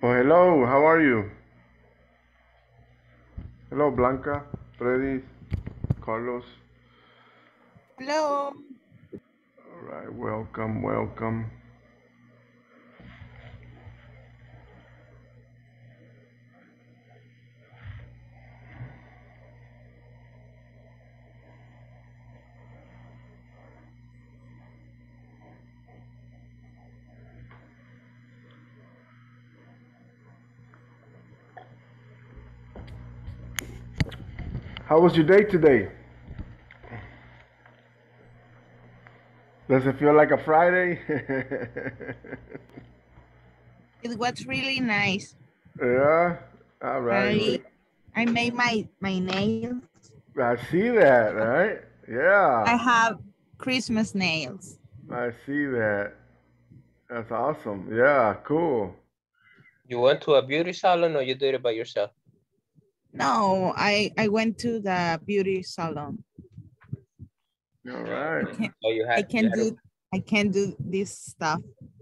Oh, hello, how are you? Hello, Blanca, Freddy, Carlos. Hello. All right, welcome, welcome. How was your day today? Does it feel like a Friday? It was really nice. Yeah, all right. I made my nails. I see that, right? I Yeah, have Christmas nails. I see that. That's awesome. Yeah, cool. You went to a beauty salon or you did it by yourself? No, I went to the beauty salon. All right. Oh, I can't do this stuff.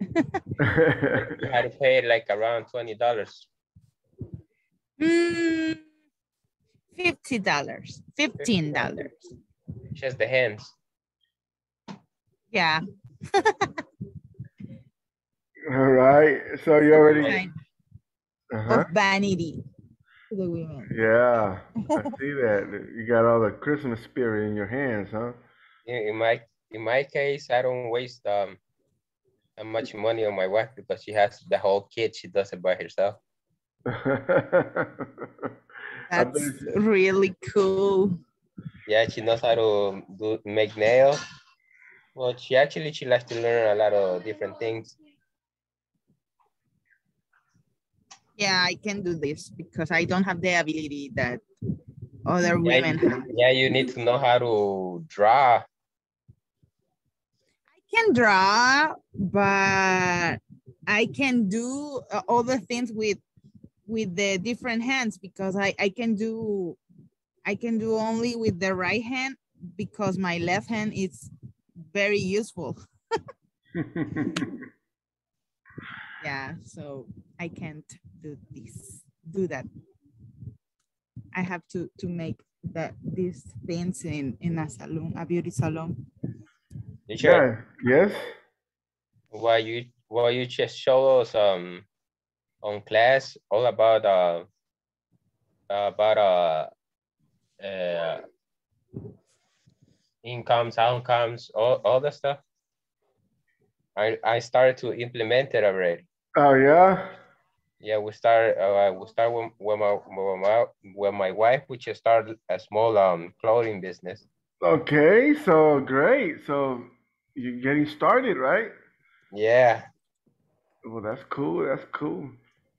you had to pay like around $20. $50. $15. Just the hands. Yeah. All right. So you already. Kind Uh-huh. of vanity to the women. Yeah, I see that. You got all the Christmas spirit in your hands, huh? In my case, I don't waste that much money on my wife because she has the whole kit. She does it by herself. That's really cool. Yeah, she knows how to make nails. Well, she likes to learn a lot of different things. Yeah, I can do this because I don't have the ability that other women have. Yeah, you need to know how to draw. I can draw, but I can do other things with the different hands because I can do only with the right hand because my left hand is very useful. Yeah, so I can't do that. I have to make these things in a salon, a beauty salon. Yeah, yes. Why you just show us on class all about incomes, outcomes, all the stuff. I started to implement it already. Oh yeah. Yeah, we start with my wife, which started a small clothing business. Okay, so great. So you're getting started, right? Yeah. Well, that's cool. That's cool.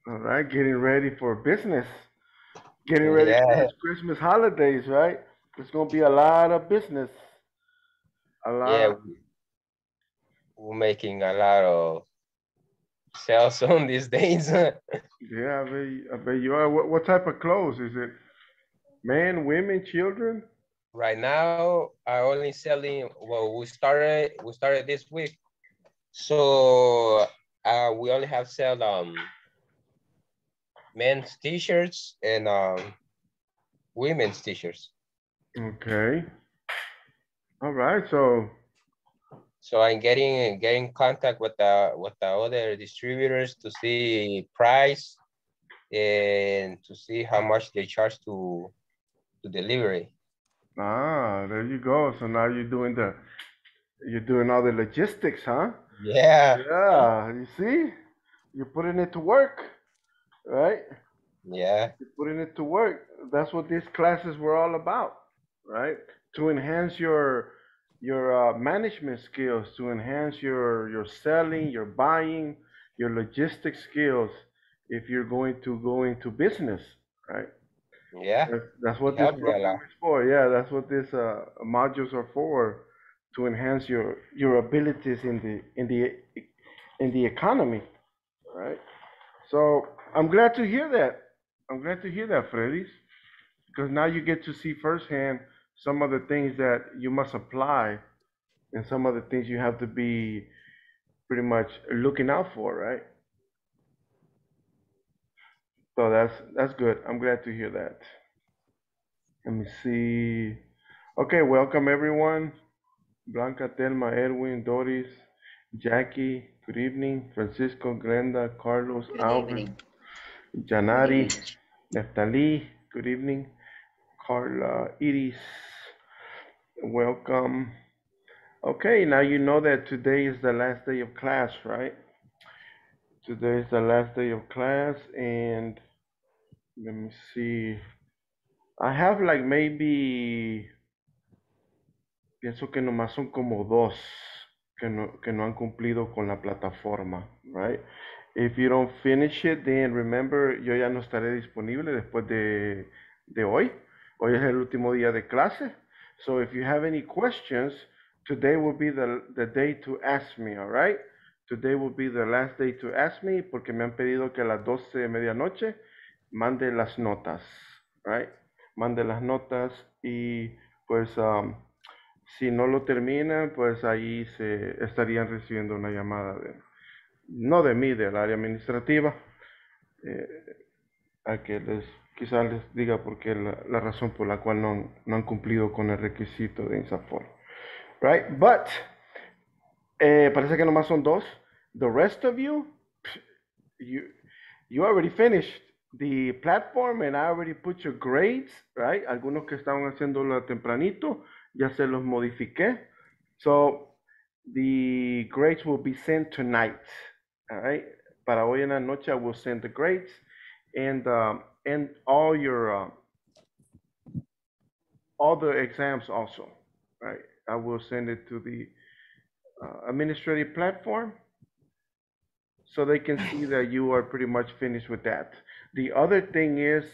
All right, getting ready for business. Getting ready for these Christmas holidays, right? There's gonna be a lot of business. A lot. Yeah, we're making a lot of sales on these days. Yeah, I bet you are. What type of clothes is it? Men, women, children? Right now, I only selling. Well, we started this week, so we only have sell men's t-shirts and women's t-shirts. Okay. All right. So I'm getting contact with the other distributors to see price and to see how much they charge to delivery. Ah, there you go. So now you're doing all the logistics, huh? Yeah. Yeah. You see, you're putting it to work, right? Yeah. You're putting it to work. That's what these classes were all about, right? To enhance your management skills, to enhance your selling, your buying, your logistics skills. If you're going to go into business, right? Yeah. That's what this program is for. Yeah, that's what these modules are for, to enhance your abilities in the economy, right? So I'm glad to hear that. I'm glad to hear that, Freddy, because now you get to see firsthand some of the things that you must apply and some of the things you have to be pretty much looking out for, right? So that's good. I'm glad to hear that. Let me see. Okay, welcome everyone. Blanca, Telma, Edwin, Doris, Jackie, good evening. Francisco, Glenda, Carlos, Good Albert, evening. Good Janari, evening. Neftali, good evening. Carla, Iris, welcome. Okay, now you know that today is the last day of class, right? Today is the last day of class, and let me see. I have like maybe, pienso que nomás son como dos que no han cumplido con la plataforma, right? If you don't finish it, then remember, yo ya no estaré disponible después de hoy. Hoy es el último día de clase. So if you have any questions, today will be the day to ask me, all right? Today will be the last day to ask me porque me han pedido que a las 12 de medianoche mande las notas, right? Mande las notas y pues si no lo terminan, pues ahí se estarían recibiendo una llamada no de mí, del área administrativa, a que quizás les diga por qué la razón por la cual no han cumplido con el requisito de INSAFORP. Right? But, parece que nomás son dos. The rest of you, you already finished the platform and I already put your grades, right? Algunos que estaban haciéndolo tempranito, ya se los modifiqué. So, the grades will be sent tonight, all right? Para hoy en la noche, I will send the grades and all your all the exams also, right? I will send it to the administrative platform so they can see that you are pretty much finished with that. The other thing is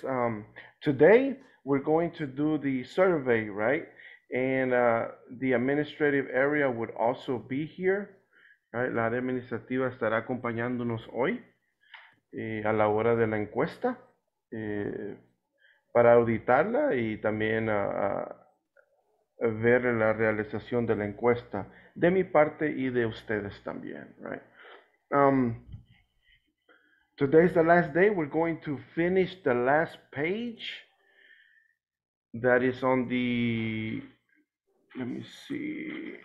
today we're going to do the survey, right? And the administrative area would also be here, right? La área administrativa estará acompañándonos hoy a la hora de la encuesta para auditarla y también ver la realización de la encuesta de mi parte y de ustedes también, right? Today's the last day. We're going to finish the last page that is on the, let me see,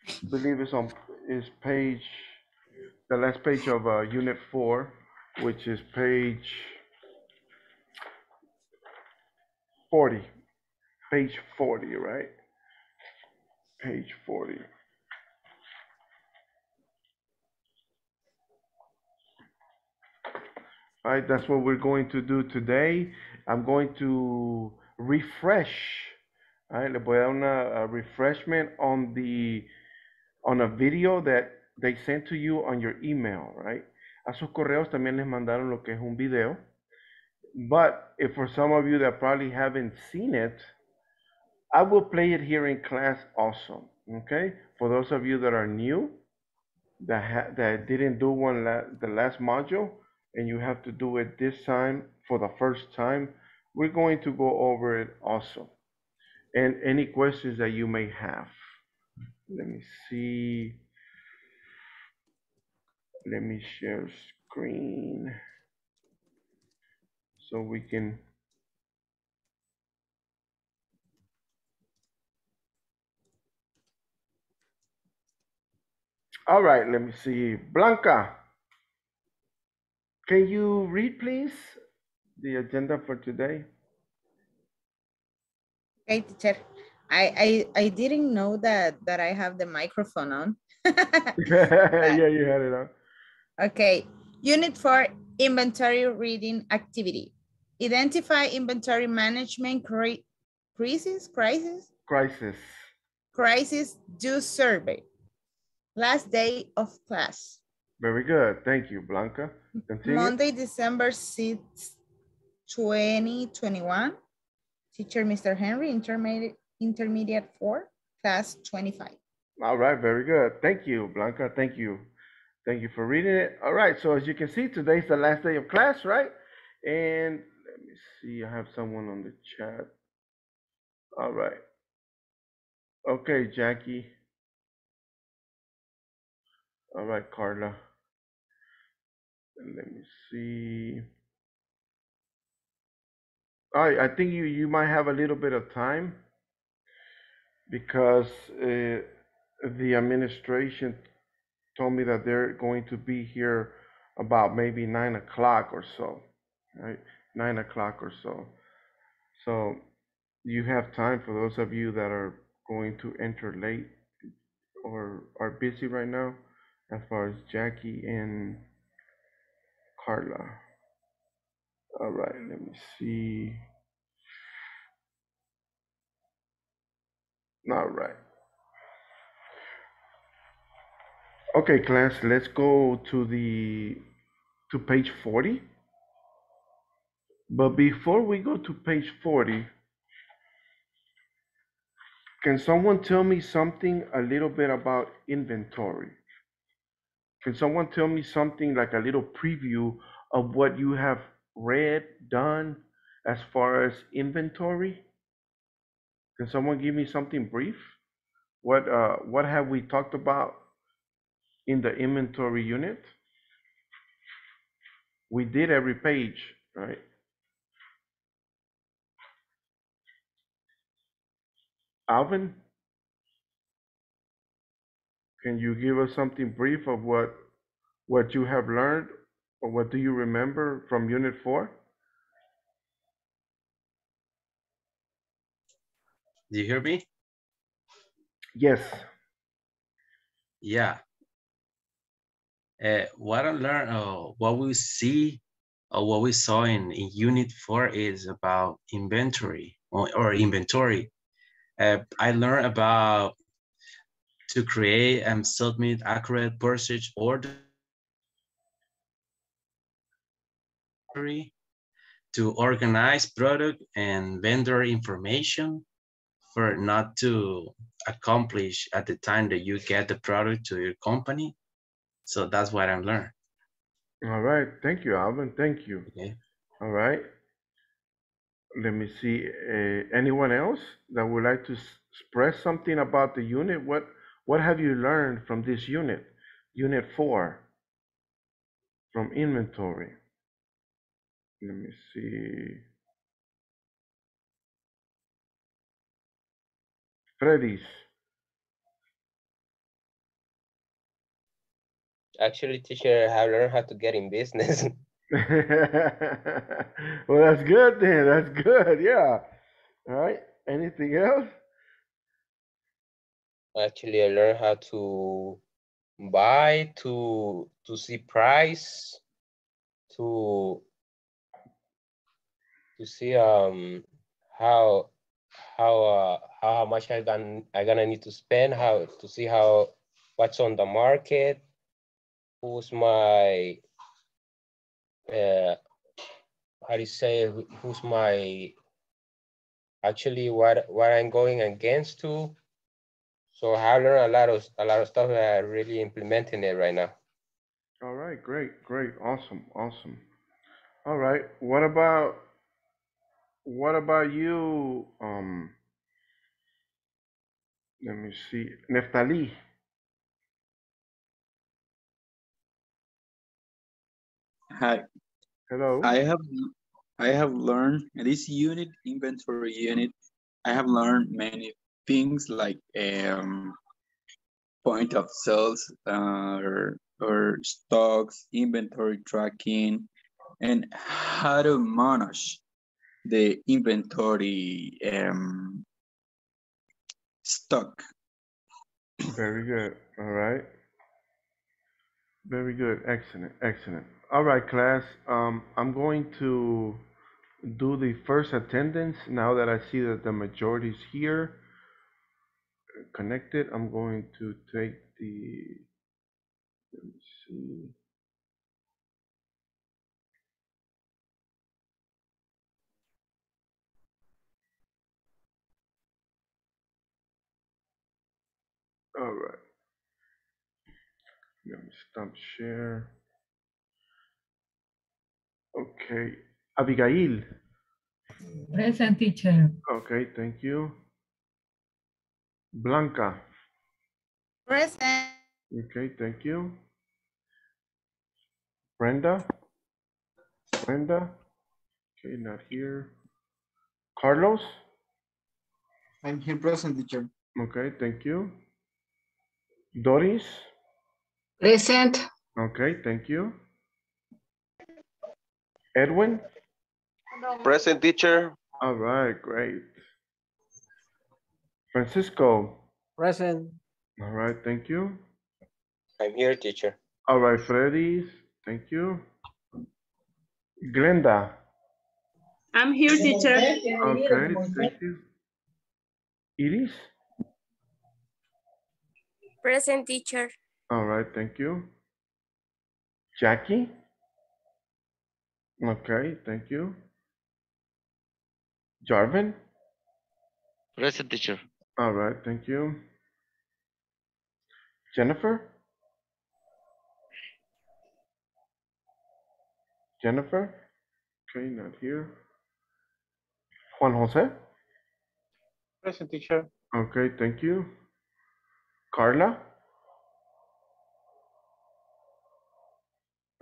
I believe is page, the last page of Unit 4, which is page 40, page 40, right? Page 40. All right, that's what we're going to do today. I'm going to refresh. All right, le voy a dar una refreshment on a video that they sent to you on your email, right? A sus correos también les mandaron lo que es un video. But if for some of you that probably haven't seen it, I will play it here in class also, okay? For those of you that are new, that didn't do the last module, and you have to do it this time for the first time, we're going to go over it also. And any questions that you may have. Let me see. Let me share screen so we can. All right, let me see. Blanca, can you read, please, the agenda for today? Okay, teacher. I didn't know that I have the microphone on. Yeah, you had it on. Okay, Unit 4, Inventory Reading Activity. Identify inventory management crisis due survey. Last day of class. Very good. Thank you, Blanca. Continue. Monday, December 6th, 2021. Teacher, Mr. Henry, intermediate 4, class 25. All right, very good. Thank you, Blanca. Thank you. Thank you for reading it. All right, so as you can see, today's the last day of class, right? And let me see, I have someone on the chat. All right. Okay, Jackie. All right, Carla. Let me see. I think you might have a little bit of time because the administration told me that they're going to be here about maybe 9 o'clock or so, right? 9 o'clock or so. So you have time for those of you that are going to enter late or are busy right now, as far as Jackie and Carla. All right, let me see. All right. Okay, class, let's go to page 40. But before we go to page 40, can someone tell me something a little bit about inventory? Can someone tell me something like a little preview of what you have read, done as far as inventory? Can someone give me something brief? What have we talked about in the inventory unit? We did every page, right? Alvin, can you give us something brief of what you have learned or what do you remember from unit 4? Do you hear me? Yes. Yeah. What I learned, what we see, or what we saw in Unit 4 is about inventory or inventory. I learned about to create and submit accurate purchase order, to organize product and vendor information for not to accomplish at the time that you get the product to your company. So that's what I learned. All right. Thank you, Alvin. Thank you. Okay. All right. Let me see. Anyone else that would like to express something about the unit? What have you learned from this unit? Unit 4 from inventory. Let me see. Freddy's. Actually, teacher, I have learned how to get in business. Well, that's good then. That's good. Yeah. All right. Anything else? Actually, I learned how to buy, to see price, to see how how much I gonna need to spend, how to see what's on the market, who's my how do you say, who's my actually what I'm going against to. So I learned a lot of stuff that I'm really implementing it right now. All right. Great. Great. Awesome. Awesome. All right. What about you? Let me see. Neftali. Hi, Hello. I have learned in this unit, inventory unit, I have learned many things like point of sales or stocks, inventory tracking, and how to manage the inventory stock. Very good. All right. Very good. Excellent. Excellent. All right, class. I'm going to do the first attendance now that I see that the majority is here connected. I'm going to take the, let me see. All right. Let me stop share. Okay. Abigail. Present, teacher. Okay, thank you. Blanca. Present. Okay, thank you. Brenda? Brenda? Okay, not here. Carlos? I'm here present, teacher. Okay, thank you. Doris? Present. Okay, thank you. Edwin? Present, teacher. All right, great. Francisco? Present. All right, thank you. I'm here, teacher. All right, Freddy, thank you. Glenda? I'm here, teacher. Okay, thank you. Iris? Present, teacher. All right, thank you. Jackie? Okay, thank you. Jarvin? Present, teacher. All right, thank you. Jennifer? Jennifer? Okay, not here. Juan Jose? Present, teacher. Okay, thank you. Carla?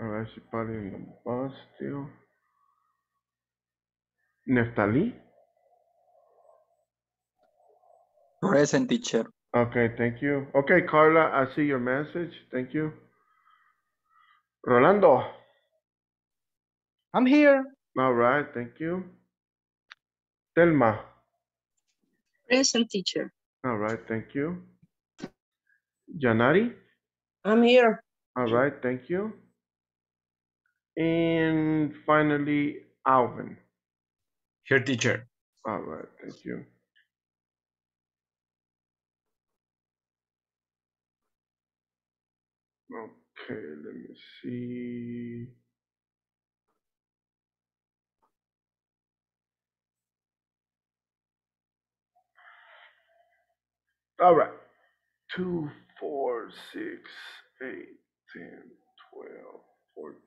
All right, she's probably in the bus still. Neftali? Present, teacher. Okay, thank you. Okay, Carla, I see your message. Thank you. Rolando? I'm here. All right, thank you. Telma? Present, teacher. All right, thank you. Janari? I'm here. All right, thank you. And finally, Alvin. Here, teacher. All right, thank you. Okay, let me see. All right. 2, 4, 6, 8, 10, 12, 14,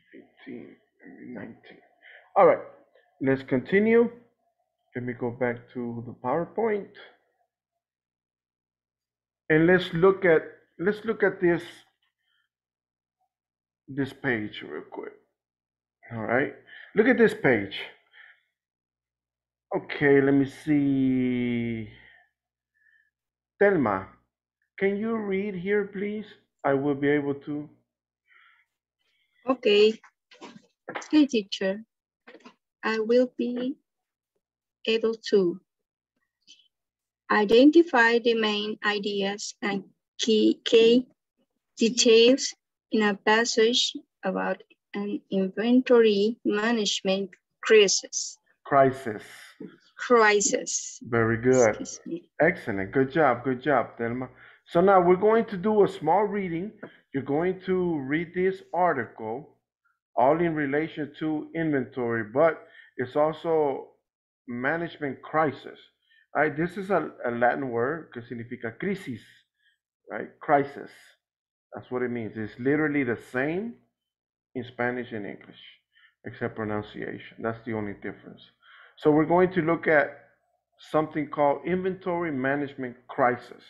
16, 18, and 19. All right, let's continue. Let me go back to the PowerPoint. And let's look at this page real quick. All right, look at this page. Okay, let me see. Telma, can you read here, please? I will be able to. Okay. Okay, teacher. I will be able to identify the main ideas and key details in a passage about an inventory management crisis. Very good. Excuse me. Excellent. Good job, Thelma. So now we're going to do a small reading. You're going to read this article, all in relation to inventory, but it's also management crisis. All right, this is a Latin word que significa crisis, right? Crisis. That's what it means. It's literally the same in Spanish and English, except pronunciation. That's the only difference. So we're going to look at something called inventory management crisis.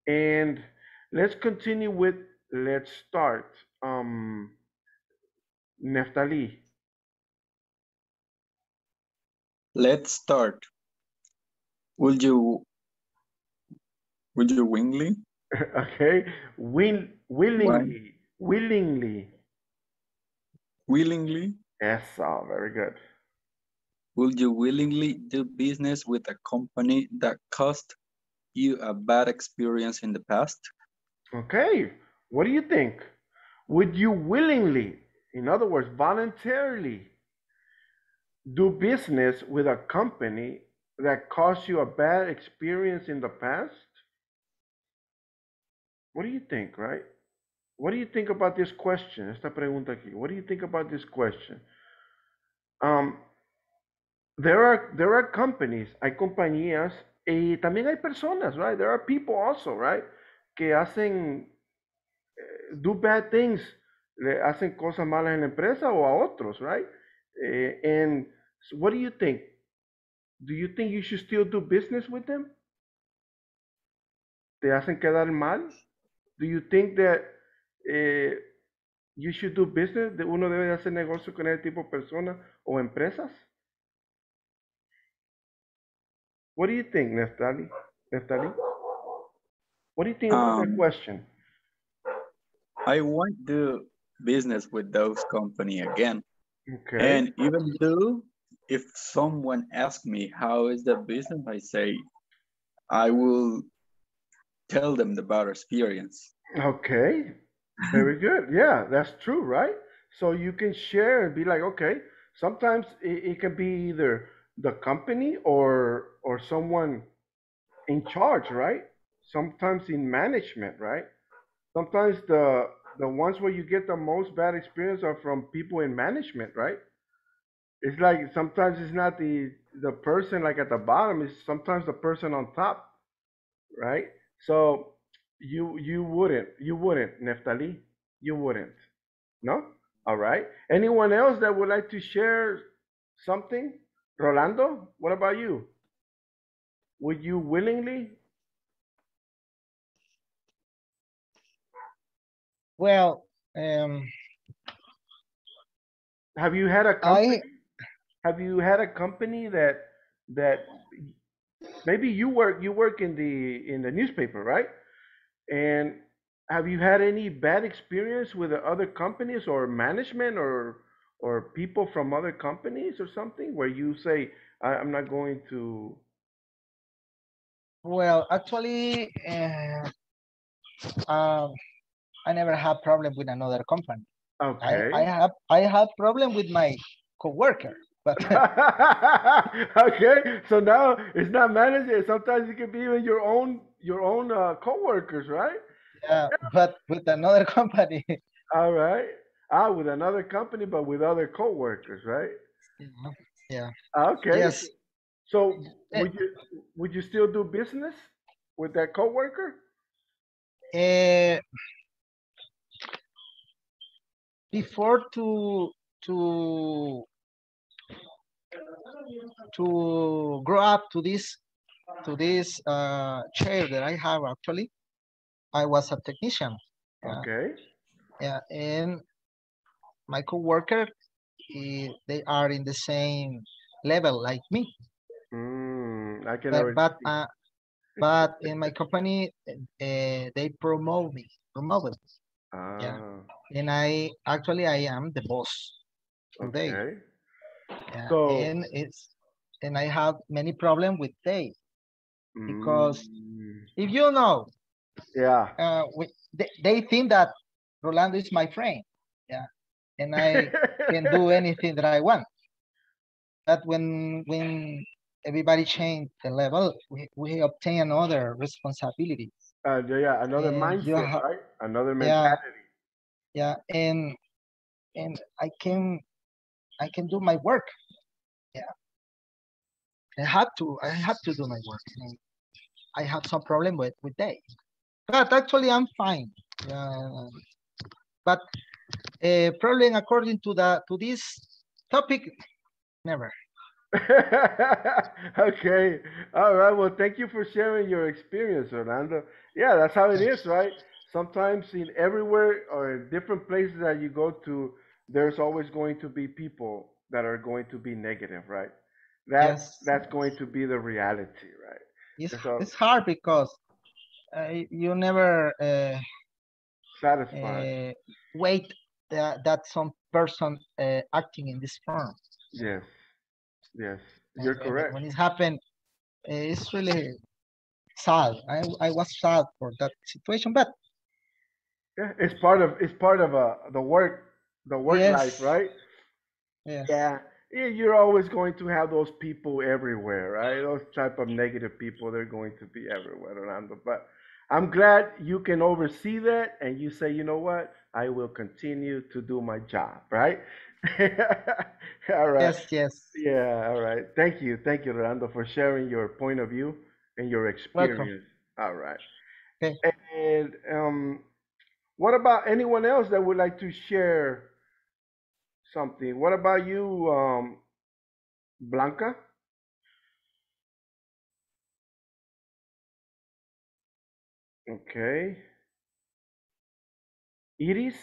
And let's continue with, let's start. Neftali. Let's start. Would you willingly? Okay, willingly. Willingly? Yes, very good. Would you willingly do business with a company that caused you a bad experience in the past? Okay, what do you think? Would you willingly, in other words, voluntarily, do business with a company that caused you a bad experience in the past? What do you think, right? What do you think about this question? Esta pregunta aquí. What do you think about this question? There are companies, hay compañías, y también hay personas, right? There are people also, right? Que hacen, do bad things, le hacen cosas malas en la empresa o a otros, right? And so what do you think? Do you think you should still do business with them? ¿Te hacen quedar mal? Do you think that you should do business? ¿De uno debe de hacer negocio con ese tipo de personas o empresas? What do you think, Neftali? Neftali? What do you think about that question? I won't do business with those company again. Okay. And even though if someone asks me how is the business, I say I will tell them about experience. Okay. Very good. Yeah, that's true, right? So you can share and be like, okay, sometimes it can be either the company or someone in charge, right? Sometimes in management, right? Sometimes the ones where you get the most bad experience are from people in management, right? It's like sometimes it's not the person like at the bottom, it's sometimes the person on top, right? So you wouldn't, Neftali, you wouldn't. No? All right. Anyone else that would like to share something? Rolando, what about you? Would you willingly? Well, Have you had a company? Have you had a company that maybe you work in the newspaper, right? And have you had any bad experience with the other companies or management or people from other companies or something where you say I'm not going to? well, actually, I never had problem with another company. Okay. I have problem with my coworker, but Okay, so now it's not manager. Sometimes it can be even your own coworkers, right? but with another company. All right. With another company, but with other coworkers, right? Yeah. Okay. Yes. So would you still do business with that coworker? Before to grow up to this chair that I have actually, I was a technician. Okay. Yeah, and my coworker, they are in the same level like me. I can But already but, see. but in my company, they promote me. Yeah, and I am the boss today. Okay. Yeah, So and I have many problem with they because if you know, yeah. they think that Rolando is my friend. Yeah, and I can do anything that I want. But when everybody change the level, we obtain another responsibility. Yeah, another And you mindset, have, right? Another yeah, mentality. yeah, and I can do my work. Yeah, I have to do my work. And I have some problem with that, but actually I'm fine. But problem according to this topic, never. Okay. All right. Well, thank you for sharing your experience, Orlando. Yeah, that's how it is, right? Sometimes in everywhere or in different places that you go to, there's always going to be people that are going to be negative, right? Yes, That's going to be the reality, right? So it's hard because you never satisfied. wait that some person acting in this form. Yes. Yes. You're And correct. when it happened, it's really sad. I was sad for that situation, but Yeah, it's part of the work life, yes, right? yes, Yeah, you're always going to have those people everywhere, right? Those type of negative people, they're going to be everywhere, Orlando. But I'm glad you can oversee that and you say, you know what? I will continue to do my job, right? All right. yes. Yeah, all right. Thank you, Orlando, for sharing your point of view and your Welcome. experience. All right. Okay. And what about anyone else that would like to share something? What about you, Blanca? Okay. Iris?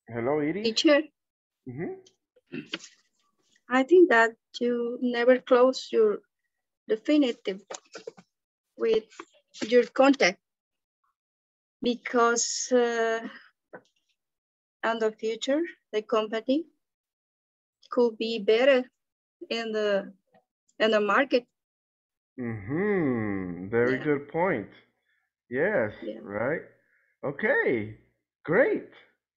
Hello, Iris? Teacher, Mhm. I think that you never close your definitive with your contact because in the future, the company could be better in the market. Very Yeah. good point. Yes, Yeah. right. Okay, great.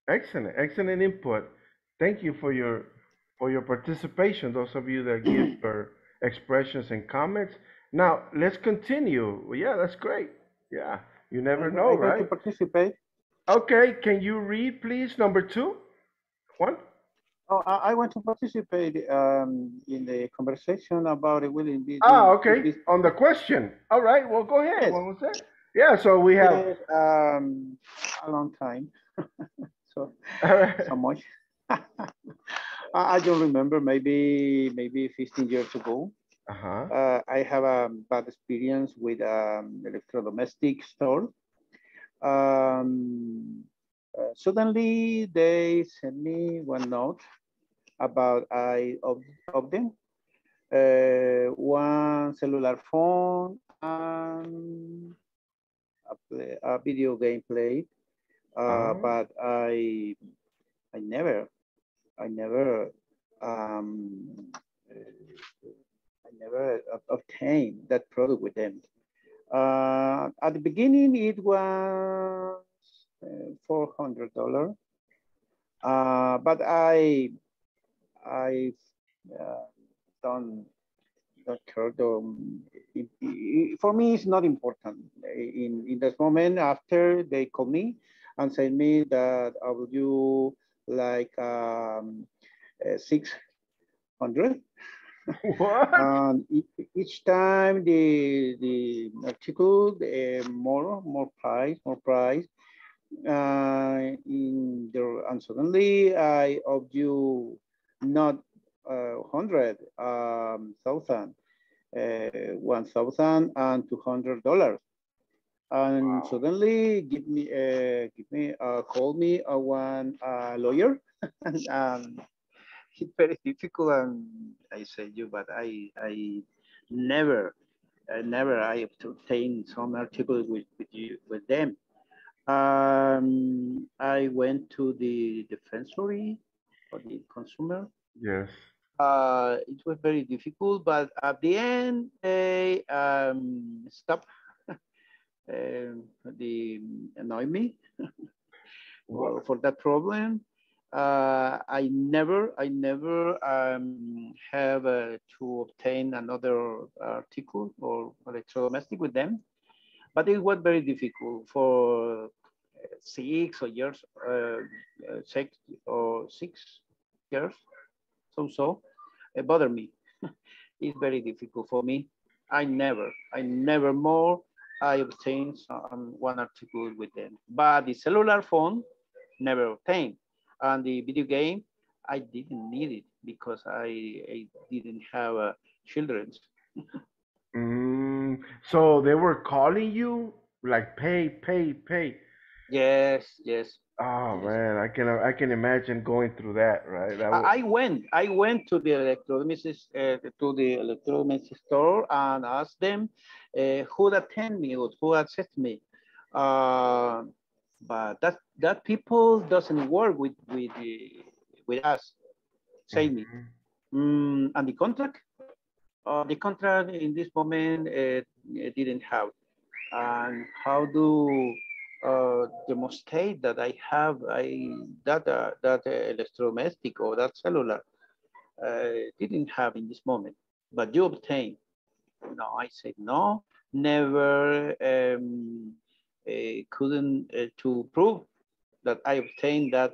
Excellent, excellent input. Thank you for your participation, those of you that give your expressions and comments. Now, let's continue. Well, yeah, that's great. Yeah, you never know, I got to right? participate. Okay, can you read, please, number 2? Juan? Oh, I want to participate in the conversation about it will be Ah, doing good okay, business. on the question. All right, well, go ahead. Yes, What was that? Yeah, so we have. yes, a long time. So, All right. so much. I don't remember, maybe 15 years ago. Uh-huh. I have a bad experience with electrodomestic store. Suddenly they sent me one note about of them, one cellular phone and a video game play. But I never I never um, I never obtained that product with them. At the beginning, it was $400, but I uh, don't care. For me, it's not important. In this moment, after they call me and say me that I will do like 600. What? And each time the article more price. And suddenly I owe you not 100 thousand, $1,200. And Wow. suddenly call me one lawyer. And it's very difficult, and I say you, but I never I obtained some article with them. I went to the defensory for the consumer. Yes. It was very difficult, but at the end they stopped the annoy me What? for that problem. I never have to obtain another article or electrodomestic with them, but it was very difficult for 6 or 6 years. So it bothered me. It's very difficult for me. I never more I obtained one article with them, but the cellular phone never obtained. And the video game, I didn't need it because I didn't have children. So they were calling you like pay. Yes. Oh man, I can imagine going through that, right? That would. I went to the electrodomestic store and asked them who attend me or who assist me. But that people doesn't work with us. Say me. And the contract in this moment didn't have. And how do demonstrate that I have that electrodomestic or that cellular didn't have in this moment, but you obtain. No, I said no, never couldn't to prove that I obtained that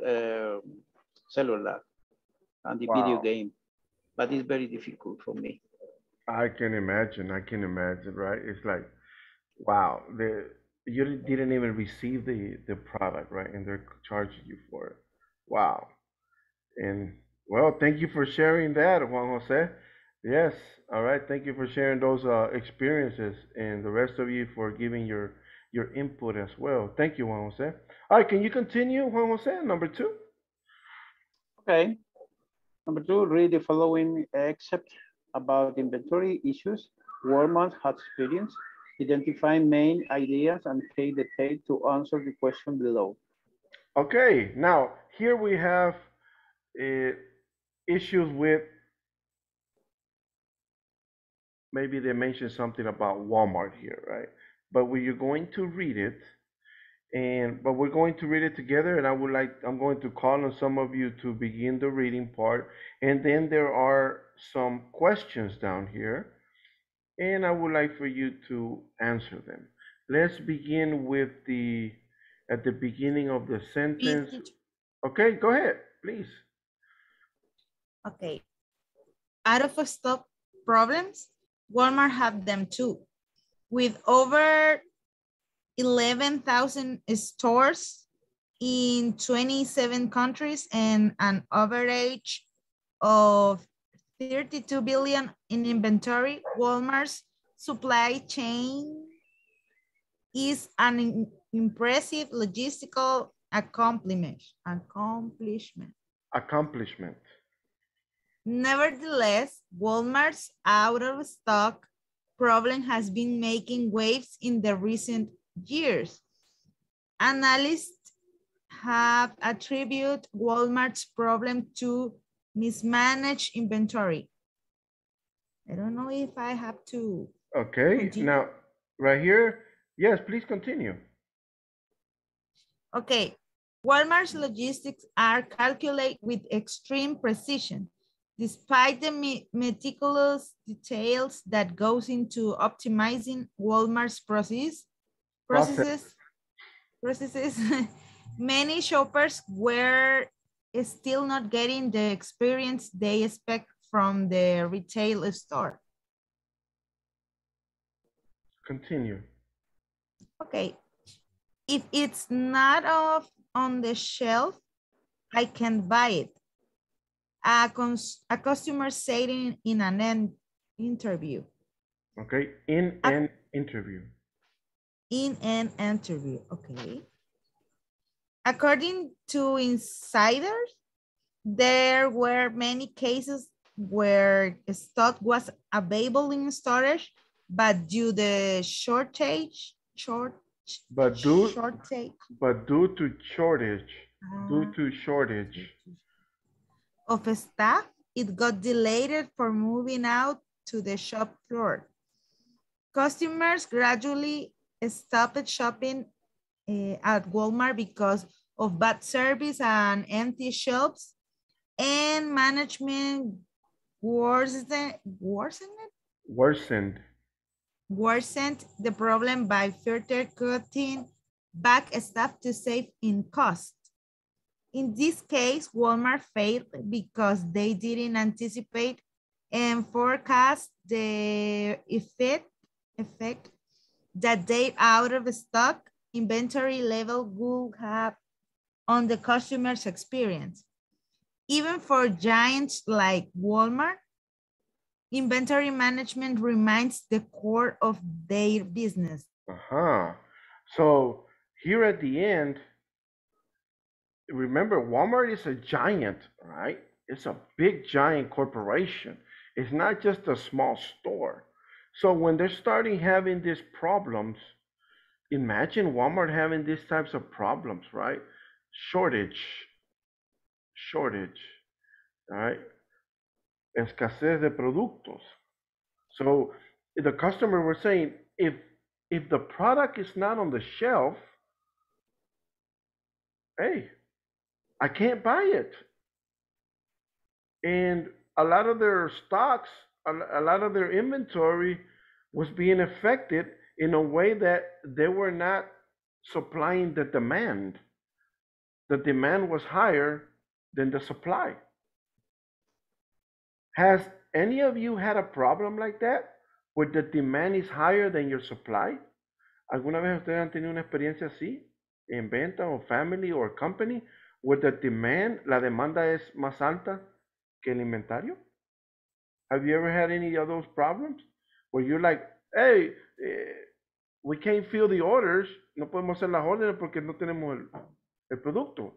cellular and the video Wow. game, but it's very difficult for me. I can imagine. I can imagine, right? It's like, wow, you didn't even receive the product, right? And they're charging you for it. Wow. And well, thank you for sharing that, Juan Jose. Yes. All right. Thank you for sharing those experiences, and the rest of you for giving your input as well. Thank you, Juan Jose. All right. Can you continue, Juan Jose? Number two. Okay. Number two, read the following excerpt about inventory issues Walmart has experienced. Identify main ideas and take the tape to answer the question below. Okay. Now here we have uh, issues with, maybe they mentioned something about Walmart here, right? But you're going to read it, but we're going to read it together, and I'm going to call on some of you to begin the reading part, and then there are some questions down here, and I would like for you to answer them. Let's begin with at the beginning of the sentence. Okay, go ahead, please. Okay. Out of stock problems, Walmart have them too. With over 11,000 stores in 27 countries and an average of 32 billion in inventory, Walmart's supply chain is an impressive logistical accomplishment. Nevertheless, Walmart's out of stock problem has been making waves in the recent years. Analysts have attributed Walmart's problem to mismanaged inventory. I don't know if I have to. Okay, continue. Now right here, yes, please continue. Okay, Walmart's logistics are calculated with extreme precision. Despite the meticulous details that goes into optimizing Walmart's processes, many shoppers were still not getting the experience they expect from the retail store. Continue. Okay. If it's not on the shelf, I can buy it. A customer said in an interview. Okay, in an interview. In an interview, okay. According to insiders, there were many cases where stock was available in storage, but due to shortage of staff, it got delayed for moving out to the shop floor. Customers gradually stopped shopping at Walmart because of bad service and empty shelves, and management worsened the problem by further cutting back staff to save in cost. In this case, Walmart failed because they didn't anticipate and forecast the effect that their out of stock inventory level would have on the customer's experience. Even for giants like Walmart, inventory management remains the core of their business. So here at the end, remember, Walmart is a giant, right? It's a big giant corporation. It's not just a small store. So when they're starting having these problems, imagine Walmart having these types of problems, right? Shortage, all right? Escasez de productos. So the customer was saying, if the product is not on the shelf, hey, I can't buy it. And a lot of their stocks, a lot of their inventory was being affected in a way that they were not supplying the demand. The demand was higher than the supply. Has any of you had a problem like that, where the demand is higher than your supply? ¿Alguna vez ustedes han tenido una experiencia así, en venta o family or company, where the demand, la demanda es más alta que el inventario? Have you ever had any of those problems where you're like, hey, we can't fill the orders, no podemos hacer las órdenes porque no tenemos el producto?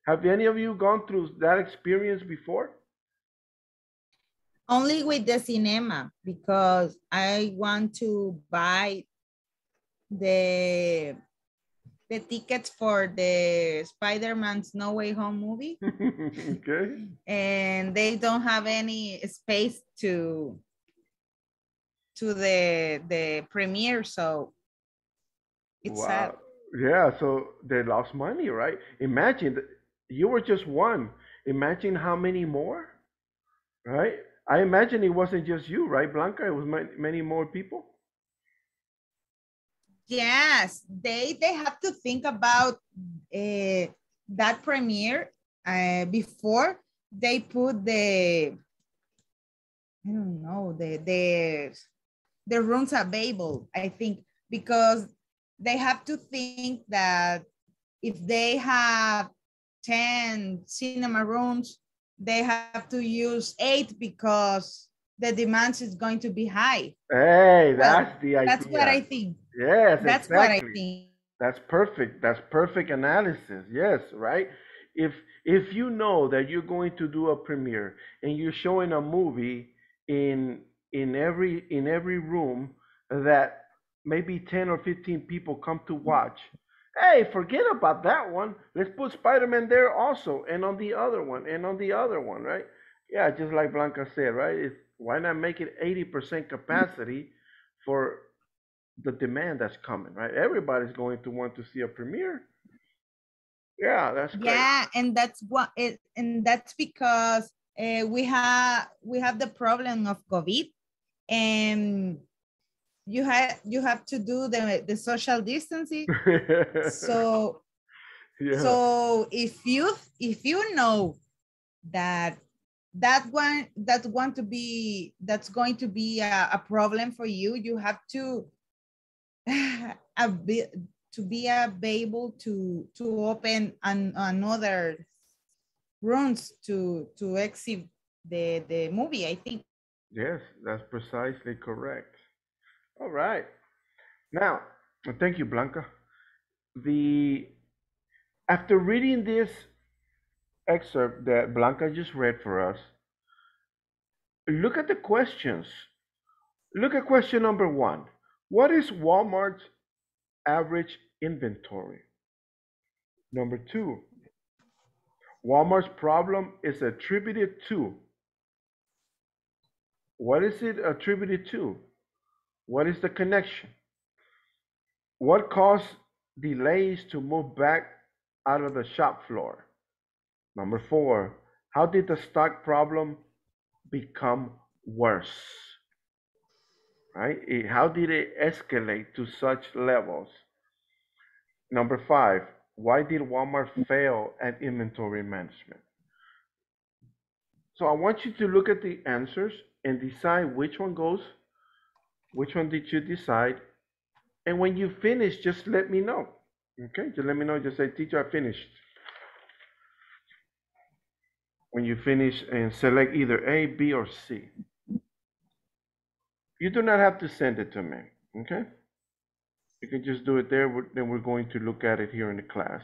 Have any of you gone through that experience before? Only with the cinema, because I want to buy the tickets for the Spider-Man's No Way Home movie. Okay. And they don't have any space to the premiere, so it's sad. Yeah, so they lost money, right? Imagine you were just one. Imagine how many more, right? I imagine it wasn't just you, right, Blanca? It was many more people. Yes, they have to think about that premiere before they put the, I don't know, the rooms available, I think, because they have to think that if they have 10 cinema rooms, they have to use 8 because the demand is going to be high. Hey, that's the idea. That's what I think. Yes, that's exactly. What I think. That's perfect. That's perfect analysis. Yes, right? If you know that you're going to do a premiere and you're showing a movie in every room that maybe 10 or 15 people come to watch, hey, forget about that one. Let's put Spider-Man there also, and on the other one, and on the other one, right? Yeah, just like Blanca said, right? Why not make it 80% capacity for the demand that's coming, right? Everybody's going to want to see a premiere. Yeah, that's great. Yeah, and that's because we have the problem of COVID, and you have to do the social distancing. So yeah. So if you know that's going to be a problem for you, you have to be able to open another rooms to exit the movie, I think. Yes, that's precisely correct. All right. Now, thank you, Blanca. After reading this excerpt that Blanca just read for us, look at the questions. Look at question number 1. What is Walmart's average inventory? Number 2, Walmart's problem is attributed to. What is it attributed to? What is the connection? What caused delays to move back out of the shop floor? Number 4, how did the stock problem become worse? Right? How did it escalate to such levels? Number 5, why did Walmart fail at inventory management? So I want you to look at the answers and decide which one goes, which one did you decide, and when you finish, just let me know. Okay, just let me know. Just say, teacher, I finished. When you finish, and select either A, B, or C. You do not have to send it to me, okay? You can just do it there, then we're going to look at it here in the class.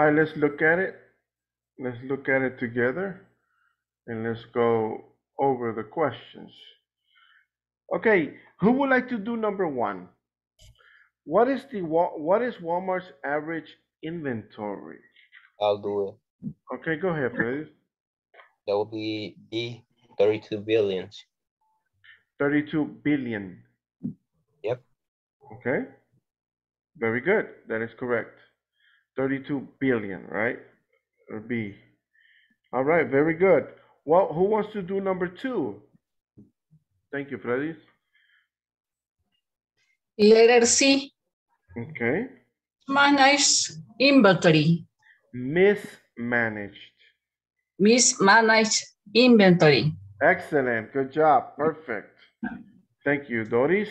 All right, let's look at it. Let's look at it together and let's go over the questions. Okay, who would like to do number one? What is Walmart's average inventory? I'll do it. Okay, go ahead, please. That will be B, 32 billions. 32 billion. Yep. Okay, very good. That is correct. 32 billion, right? Or B. All right, very good. Well, who wants to do number two? Thank you, Freddy. Letter C, Okay. managed inventory. Mismanaged. Mismanaged inventory. Excellent. Good job. Perfect. Thank you, Doris.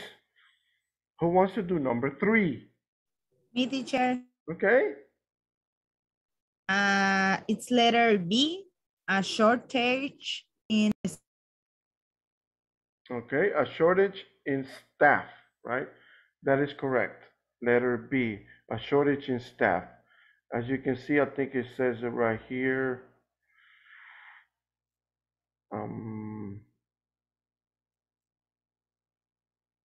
Who wants to do number three? Me, teacher. Okay. It's letter B, a shortage in. Okay, a shortage in staff, right? That is correct. Letter B, a shortage in staff. As you can see, I think it says it right here.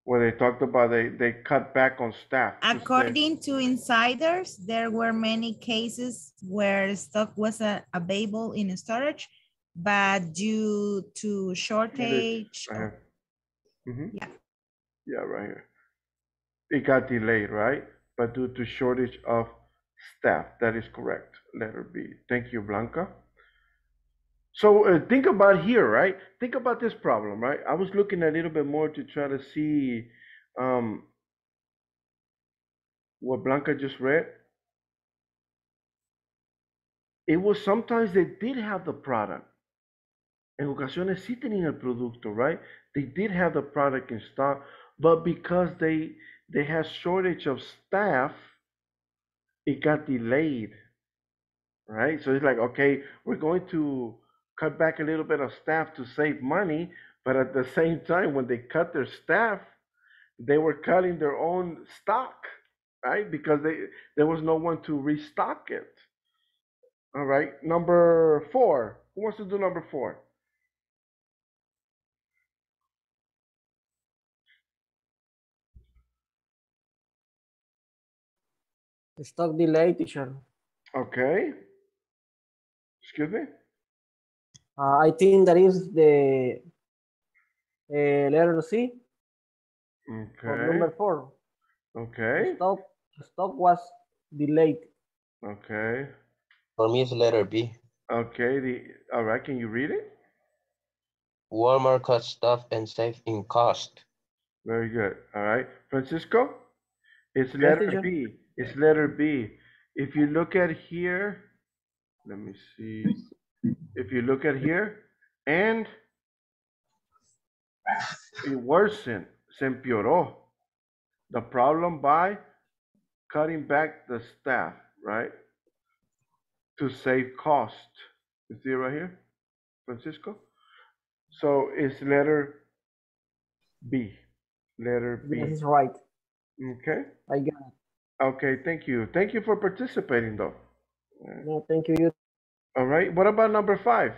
Where they talked about they cut back on staff. According to insiders, there were many cases where stock was available in storage, but due to shortage. Yeah, right here. It got delayed, right? But due to shortage of staff, that is correct. Letter B. Thank you, Blanca. So think about here, right? Think about this problem, right? I was looking a little bit more to try to see what Blanca just read. It was sometimes they did have the product. En ocasiones sí tenían el producto, right? They did have the product in stock, but because they had shortage of staff, it got delayed, right? So it's like, okay, we're going to cut back a little bit of staff to save money, but at the same time, when they cut their staff, they were cutting their own stock, right? Because there was no one to restock it. All right, number four. Who wants to do number four? Stock delay, teacher. Okay. Excuse me? I think that is the letter C. Okay. Number four. Okay. Stock was delayed. Okay. For me, it's letter B. Okay. All right. Can you read it? Walmart cut stuff and save in cost. Very good. All right. Francisco? It's letter B. It's letter B. If you look at here, let me see. If you look at here, and it worsened, se empeoró the problem by cutting back the staff, right? To save cost. You see it right here, Francisco? So it's letter B. Letter B. This is right. Okay. I got it. Okay, thank you. Thank you for participating, though. No, thank you. All right. What about number five?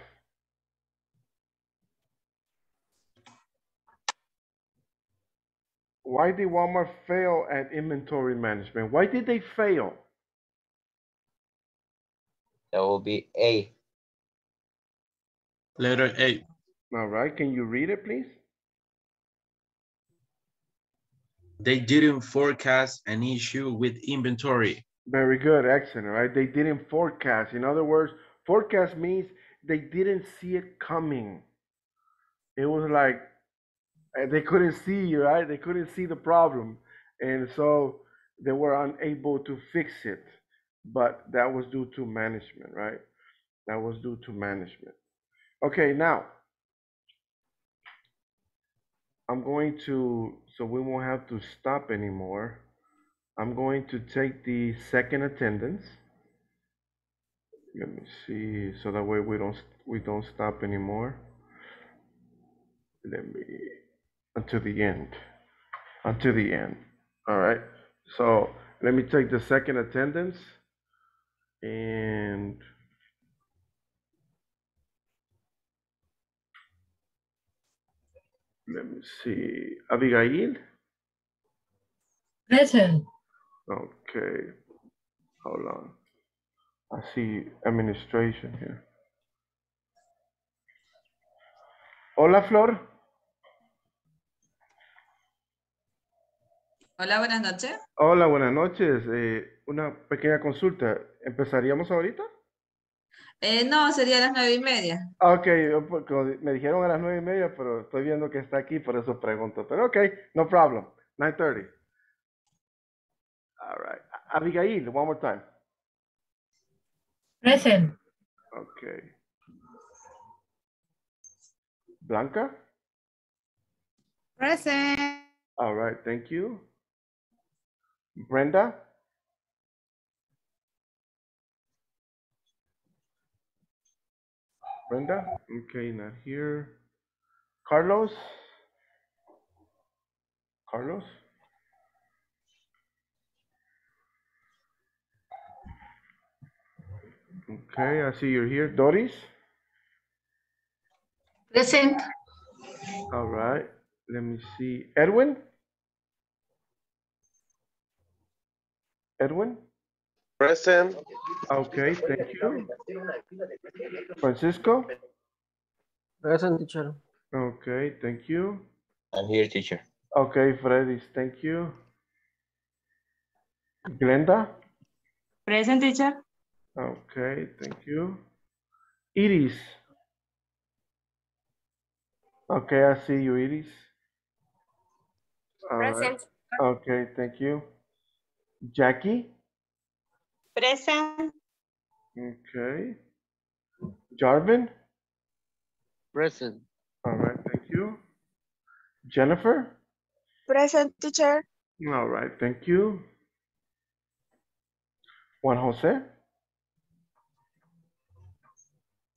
Why did Walmart fail at inventory management? Why did they fail? That will be A. Letter A. All right. Can you read it, please? They didn't forecast an issue with inventory. Very good. Excellent. Right. They didn't forecast. In other words, forecast means they didn't see it coming. It was like they couldn't see, right? They couldn't see the problem. And so they were unable to fix it. But that was due to management, right? That was due to management. Okay, now I'm going to, so we won't have to stop anymore. I'm going to take the second attendance. Let me see, so that way we don't stop anymore. Let me, until the end. Until the end. All right. So let me take the second attendance. And let me see, Abigail. Present. Okay, hold on. I see administration here. Hola, Flor. Hola, buenas noches. Hola, buenas noches. Una pequeña consulta. ¿Empezaríamos ahorita? No, sería a las 9:30. Ok, porque me dijeron a las 9:30, pero estoy viendo que está aquí, por eso pregunto. Pero ok, no problem. 9:30. All right. Abigail, one more time. Present. Okay. Blanca? Present. All right, thank you. Brenda? Brenda? Okay, not here. Carlos? Carlos? Okay, I see you're here. Doris? Present. All right, let me see. Edwin? Edwin? Present. Okay, thank you. Francisco? Present, teacher. Okay, thank you. I'm here, teacher. Okay, Freddy, thank you. Glenda? Present, teacher. Okay, thank you. Iris? Okay, I see you, Iris. All right. Present. Okay, thank you. Jackie? Present. Okay. Jarvin? Present. All right, thank you. Jennifer? Present, teacher. All right, thank you. Juan Jose?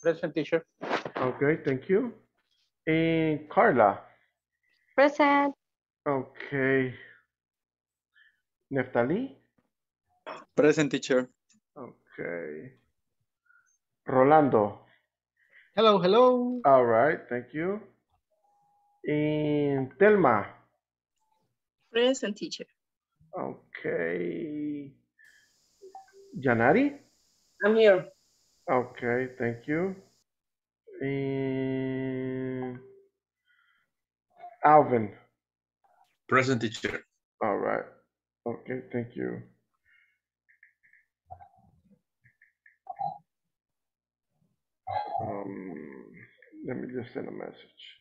Present, teacher. Okay, thank you. And Carla? Present. Okay. Neftali? Present, teacher. Okay. Rolando? Hello, hello. All right, thank you. And Telma? Present, teacher. Okay. Janari? I'm here. Okay, thank you. And Alvin? Present, teacher. All right. Okay, thank you. Let me just send a message.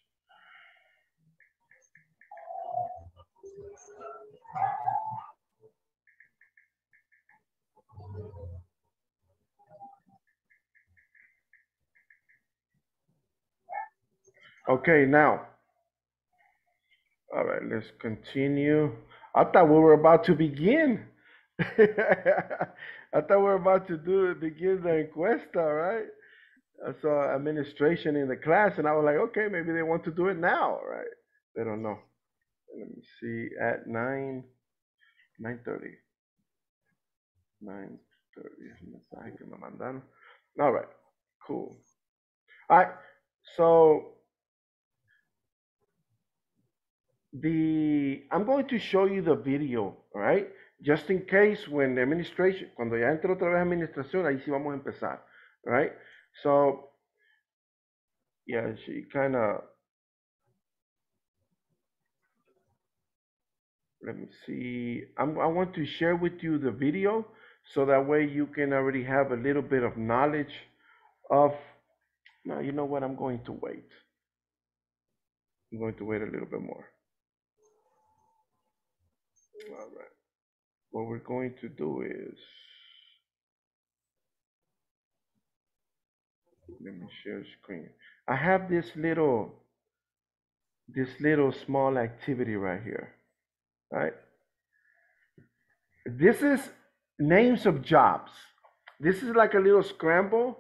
Okay, now. All right, let's continue. I thought we were about to begin. I thought we were about to begin the encuesta, right? I saw administration in the class, and I was like, okay, maybe they want to do it now, right? They don't know. Let me see, at 9:30. 9:30 es el mensaje que me mandaron. All right, cool. All right, so I'm going to show you the video, all right? Just in case when the administration, cuando ya entre otra vez administración, ahí sí vamos a empezar, all right? So, yeah, she kind of, let me see. I want to share with you the video so that way you can already have a little bit of knowledge of, no, you know what? I'm going to wait. I'm going to wait a little bit more. All right. What we're going to do is, let me share screen. I have this little small activity right here, right? This is names of jobs. This is like a little scramble.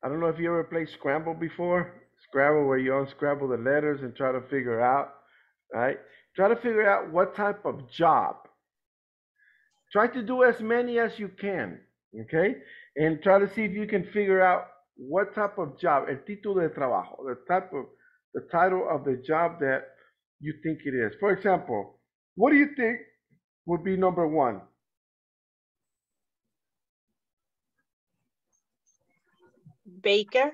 I don't know if you ever played Scramble before. Scrabble, where you unscramble the letters and try to figure out, right? Try to figure out what type of job. Try to do as many as you can, okay? and try to see if you can figure out what type of job, el título de trabajo, the title of the job that you think it is. For example, what do you think would be number one? Baker.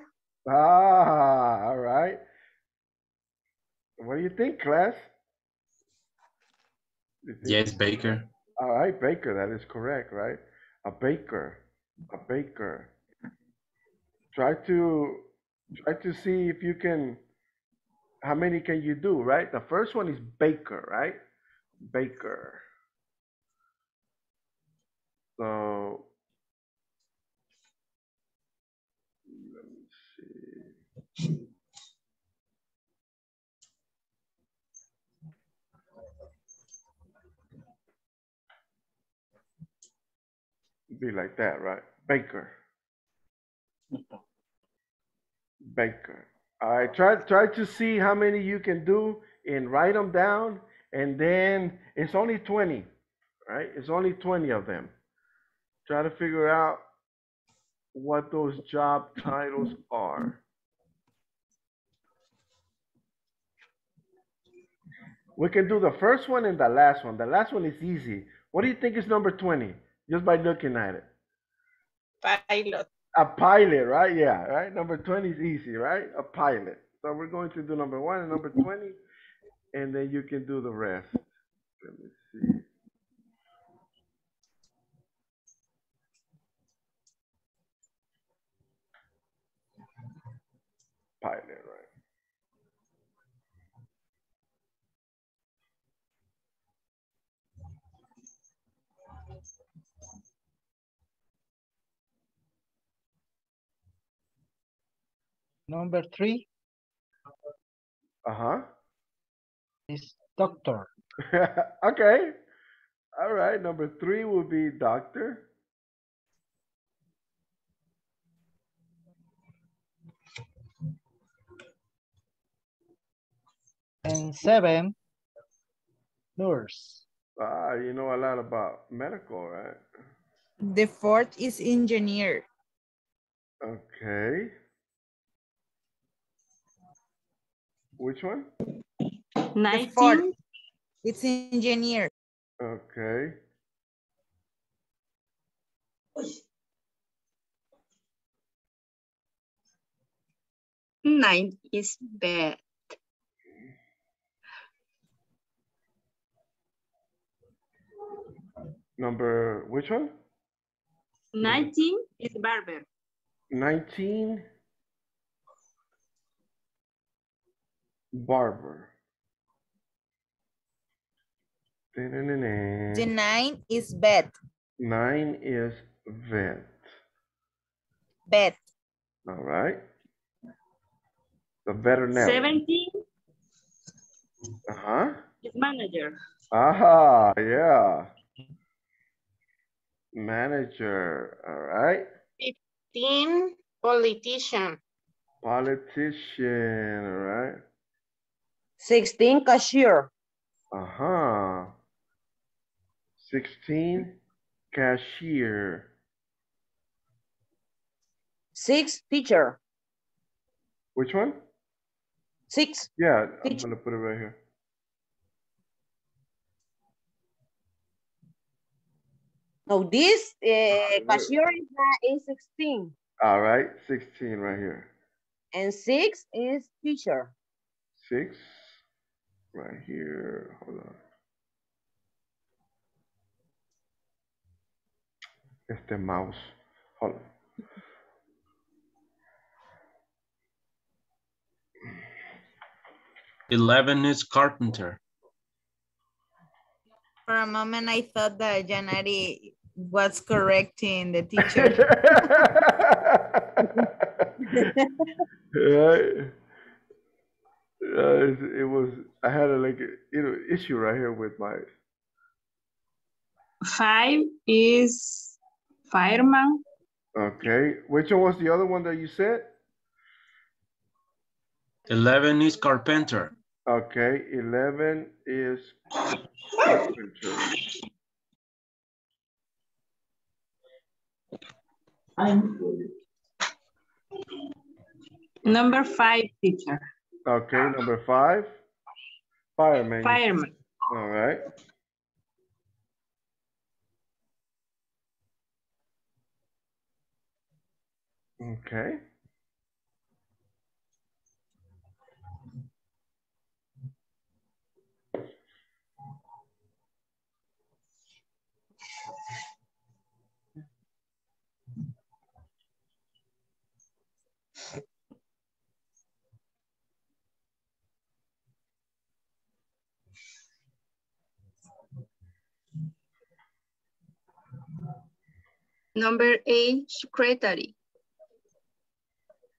Ah, all right. What do you think, class? Yes, baker. All right, baker, that is correct, right? A baker, a baker. Try to see if you can, how many can you do, right? The first one is baker, right? Baker. So, let me see. Be like that, right? Baker. Baker. All right, try to see how many you can do and write them down, and then it's only 20, right? It's only 20 of them. Try to figure out what those job titles are. We can do the first one and the last one. The last one is easy. What do you think is number 20? Just by looking at it. Pilot. A pilot, right? Yeah, right? Number 20 is easy, right? A pilot. So we're going to do number 1 and number 20, and then you can do the rest. Let me see. Pilot, right? Number 3 Uh-huh. is doctor. Okay. All right. Number 3 will be doctor. And 7, nurse. Ah, you know a lot about medical, right? The fourth is engineer. Okay. Which one? 19. It's engineer. Okay. Nine is bad. Number, which one? 19 is barber. 19. Barber. The 9 is vet. 9 is vet. Vet. All right. The veterinarian. 17 Uh-huh. is manager. Aha, yeah. Manager, all right. 15, politician. Politician, all right. 16, cashier. Uh-huh. 16, cashier. 6, teacher. Which one? 6. Yeah, I'm Teacher. gonna put it right here. No, this cashier is 16. All right, 16 right here. And 6 is teacher. 6 right here. Hold on. Este mouse. Hold on. Eleven is carpenter. For a moment, I thought that Janari was correcting the teacher. Right. It was, I had a issue right here with my. 5 is fireman. Okay, which one was the other one that you said? 11 is carpenter. Okay, 11 is carpenter. Number 5, teacher. Okay, number 5. Fireman. Fireman. All right. Okay. Number 8, secretary.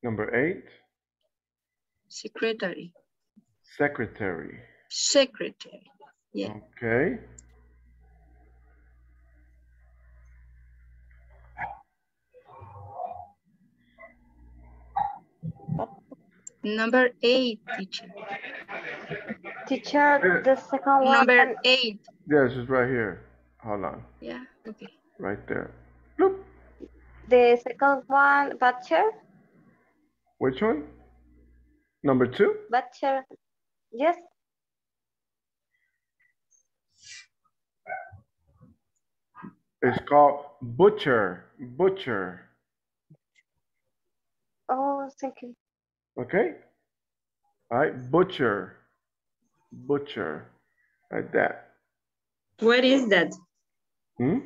Number 8. Secretary. Secretary. Secretary. Yeah. Okay. Number 8, teacher. Teacher, the second one. Number 8. Yes, it's right here. Hold on. Yeah, okay. Right there. Bloop. The second one, butcher. Which one? Number 2? Butcher. Yes. It's called butcher. Butcher. Oh, thank you. Okay? All right, butcher. Butcher. Like that. What is that? Hmm?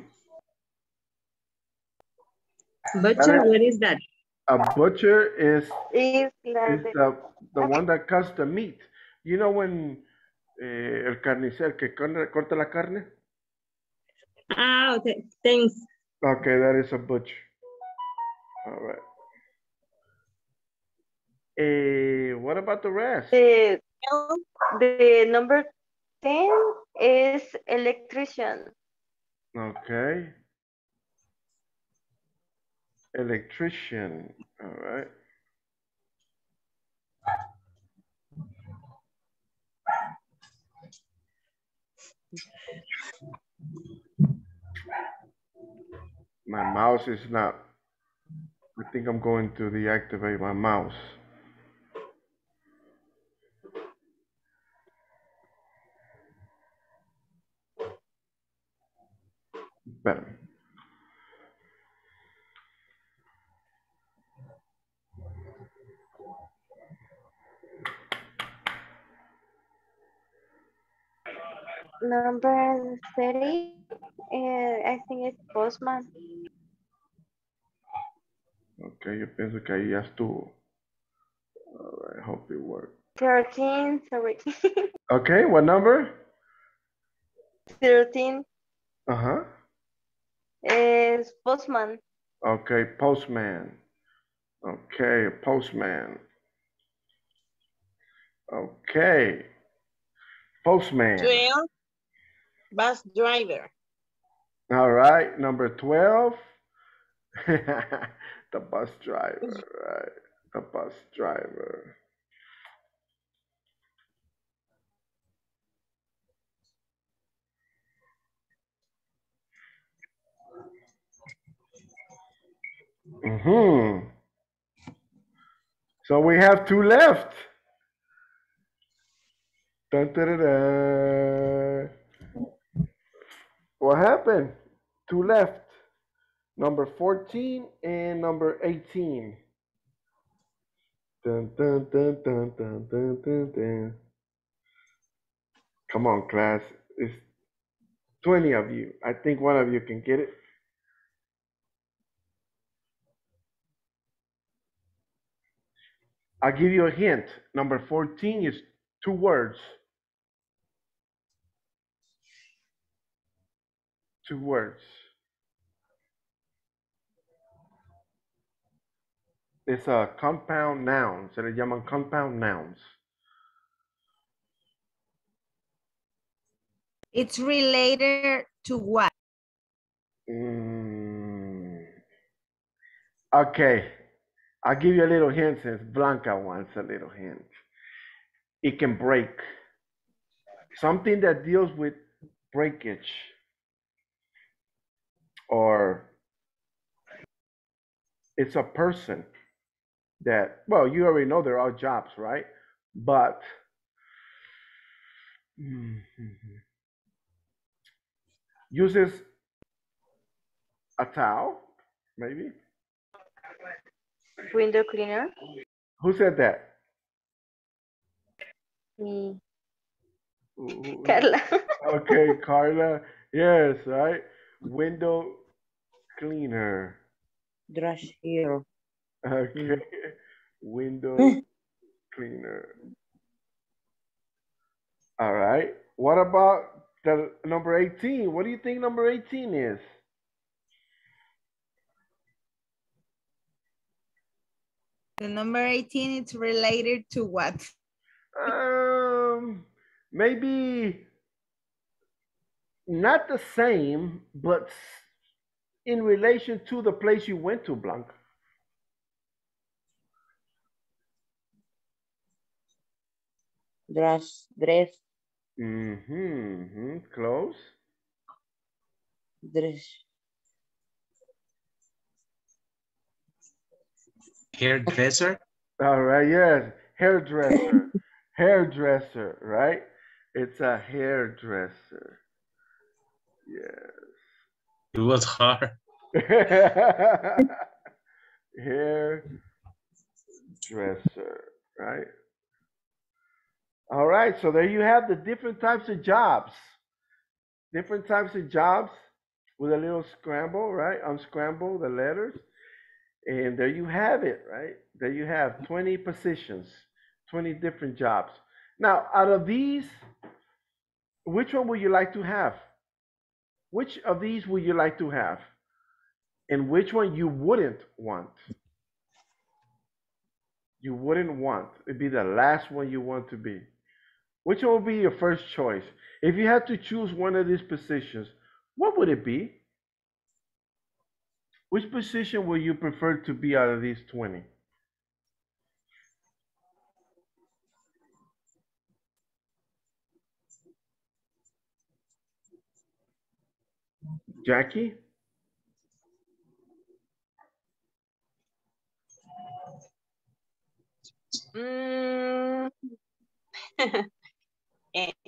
Butcher, what is that? A butcher is Is the one that cuts the meat. You know when el carnicero que corta la carne? Ah, okay, thanks. Okay, that is a butcher. All right. What about the rest? The number 10 is electrician. Okay. Electrician. All right. My mouse is not. I think I'm going to deactivate my mouse. Better. Number 30, I think it's postman. Okay, yo pienso que ahí ya estuvo. All right, hope it worked. 13, sorry. Okay, what number? 13 Uh-huh. is postman. Okay, postman. Okay, postman. Okay. Postman. 12, bus driver. All right, number 12. The bus driver, right? The bus driver. Mm-hmm. So we have 2 left. Dun, dun, dun, dun. What happened? 2 left. Number 14 and number 18. Dun, dun, dun, dun, dun, dun, dun, dun. Come on, class. It's 20 of you. I think one of you can get it. I'll give you a hint. Number 14 is 2 words. 2 words. It's a compound noun. Se le llaman compound nouns. It's related to what? Okay. I'll give you a little hint since Blanca wants a little hint. It can break. Something that deals with breakage or it's a person that, well, you already know there are jobs, right? But uses a towel, maybe. Window cleaner. Who said that? Me. Carla. Okay, Carla. Yes, right. Window cleaner. Trash here. Okay. Window cleaner. All right. What about the number 18? What do you think number 18 is? The number 18 is related to what? Maybe not the same, but in relation to the place you went to, Blanca. Dress. Close. Dress. Hairdresser. All right, yes, hairdresser. Hairdresser, right? It's a hairdresser. Yes. It was hard. Hairdresser, right? All right, so there you have the different types of jobs. Different types of jobs with a little scramble, right? Unscramble the letters. And there you have it, right? There you have 20 positions, 20 different jobs. Now, out of these, which one would you like to have? Which of these would you like to have? And which one you wouldn't want? You wouldn't want. It'd be the last one you want to be. Which one would be your first choice? If you had to choose one of these positions, what would it be? Which position would you prefer to be out of these 20? Jackie?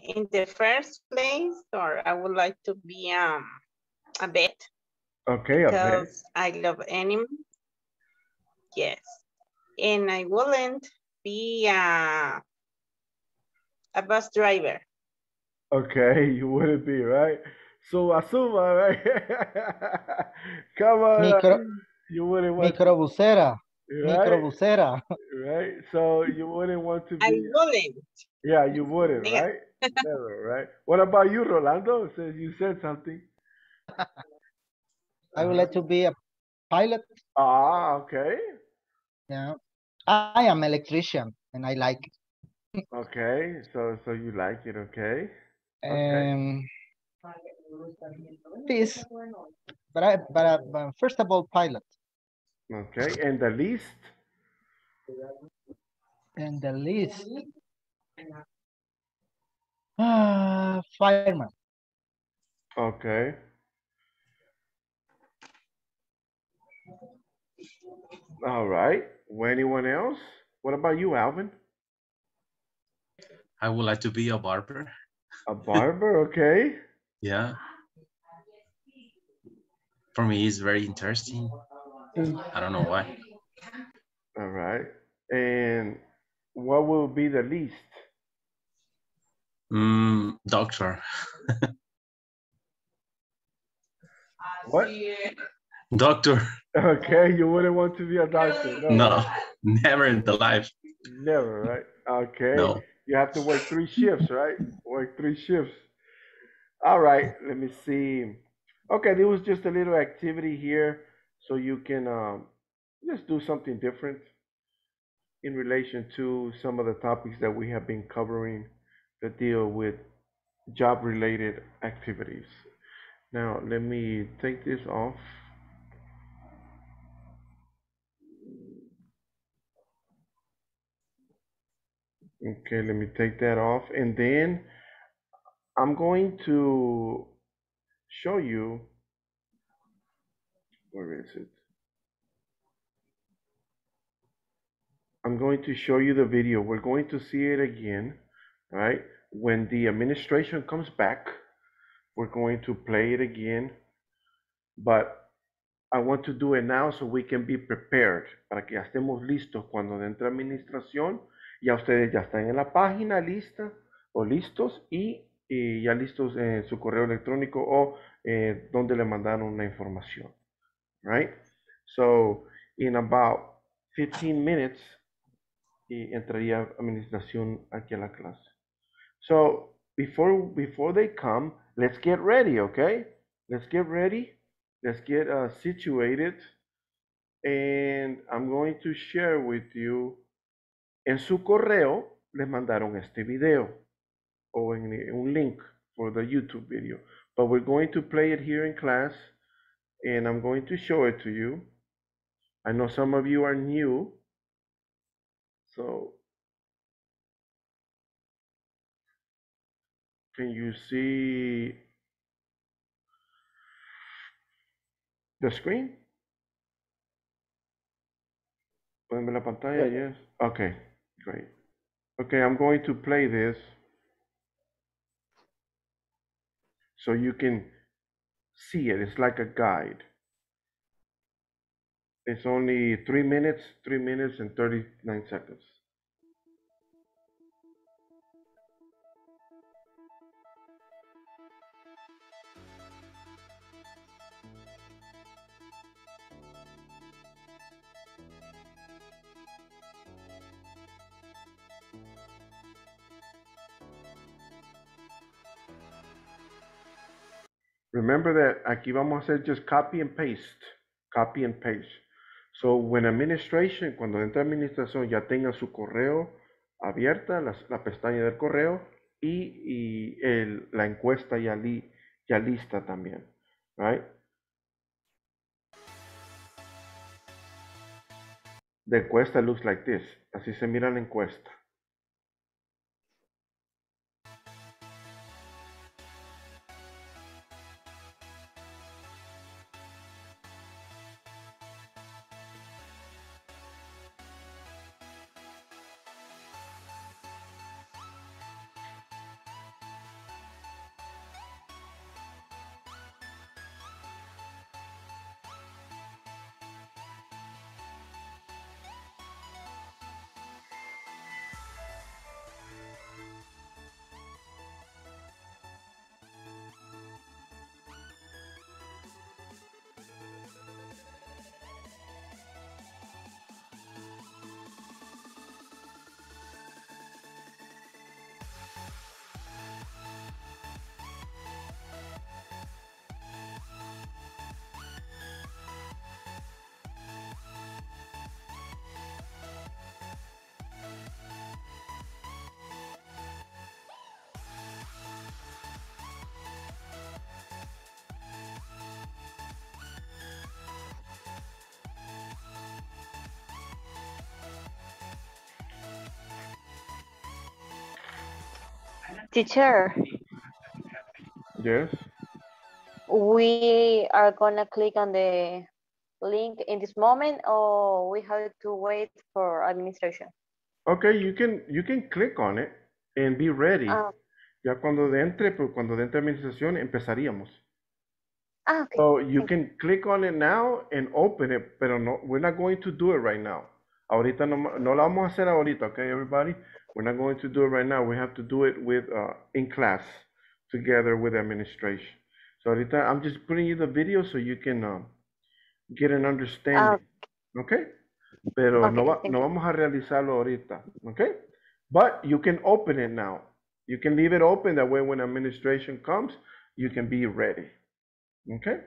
In the first place, or I would like to be a vet. Okay, a vet. Because I love animals. Yes. And I wouldn't be a bus driver. Okay, you wouldn't be, right? So asuma, right? Come on. You wouldn't want Microbusera. right? Microbusera. Right? So you wouldn't want to be. I wouldn't. Yeah, you wouldn't, Yeah. right? Never, right? What about you, Rolando? Since you said something. I would like to be a pilot. Ah, okay. Yeah. I am electrician and I like it. Okay, so you like it, okay? This, but first of all, pilot. Okay, and the least? And the least, fireman. Okay. All right. Anyone else? What about you, Alvin? I would like to be a barber. A barber, okay. Yeah. For me, it's very interesting. I don't know why. All right. And what will be the least? Doctor. What? Doctor. Okay, you wouldn't want to be a doctor. No, Right? never in the life. Never, right? Okay. No. You have to work 3 shifts, right? Work 3 shifts. All right, let me see. Okay, there was just a little activity here so you can just do something different in relation to some of the topics that we have been covering that deal with job related activities. Now, let me take this off. Okay, let me take that off. And then I'm going to show you, where is it? I'm going to show you the video. We're going to see it again, right? When the administration comes back, we're going to play it again, but I want to do it now so we can be prepared, para que ya estemos listos cuando entre administración, ya ustedes ya están en la página lista o listos y ya listos en su correo electrónico o donde le mandaron la información, right? So, in about 15 minutes, entraría administración aquí a la clase. So, before they come, let's get ready, okay? Let's get ready. Let's get situated. And I'm going to share with you. En su correo les mandaron este video o en un link for the YouTube video. But we're going to play it here in class. And I'm going to show it to you. I know some of you are new. So, can you see the screen? ¿Pueden ver la pantalla? Yes. Okay, great. Okay, I'm going to play this so you can see it. It's like a guide. It's only 3 minutes and 39 seconds. Remember that aquí vamos a hacer just copy and paste. Copy and paste. So when administration, cuando entra administración ya tenga su correo abierta, la pestaña del correo y la encuesta ya lista también. Right? The encuesta looks like this. Así se mira la encuesta. Teacher, Yes. we are gonna click on the link in this moment, or we have to wait for administration? Okay, you can click on it and be ready. Ya cuando entre administración empezaríamos. Okay. So you can click on it now and open it, pero no, we're not going to do it right now. Ahorita no la vamos a hacer ahorita, okay, everybody? We're not going to do it right now. We have to do it with in class together with administration. So ahorita I'm just putting you the video so you can get an understanding, okay? Pero no vamos a realizarlo ahorita, okay? But you can open it now. You can leave it open, that way when administration comes, you can be ready, okay?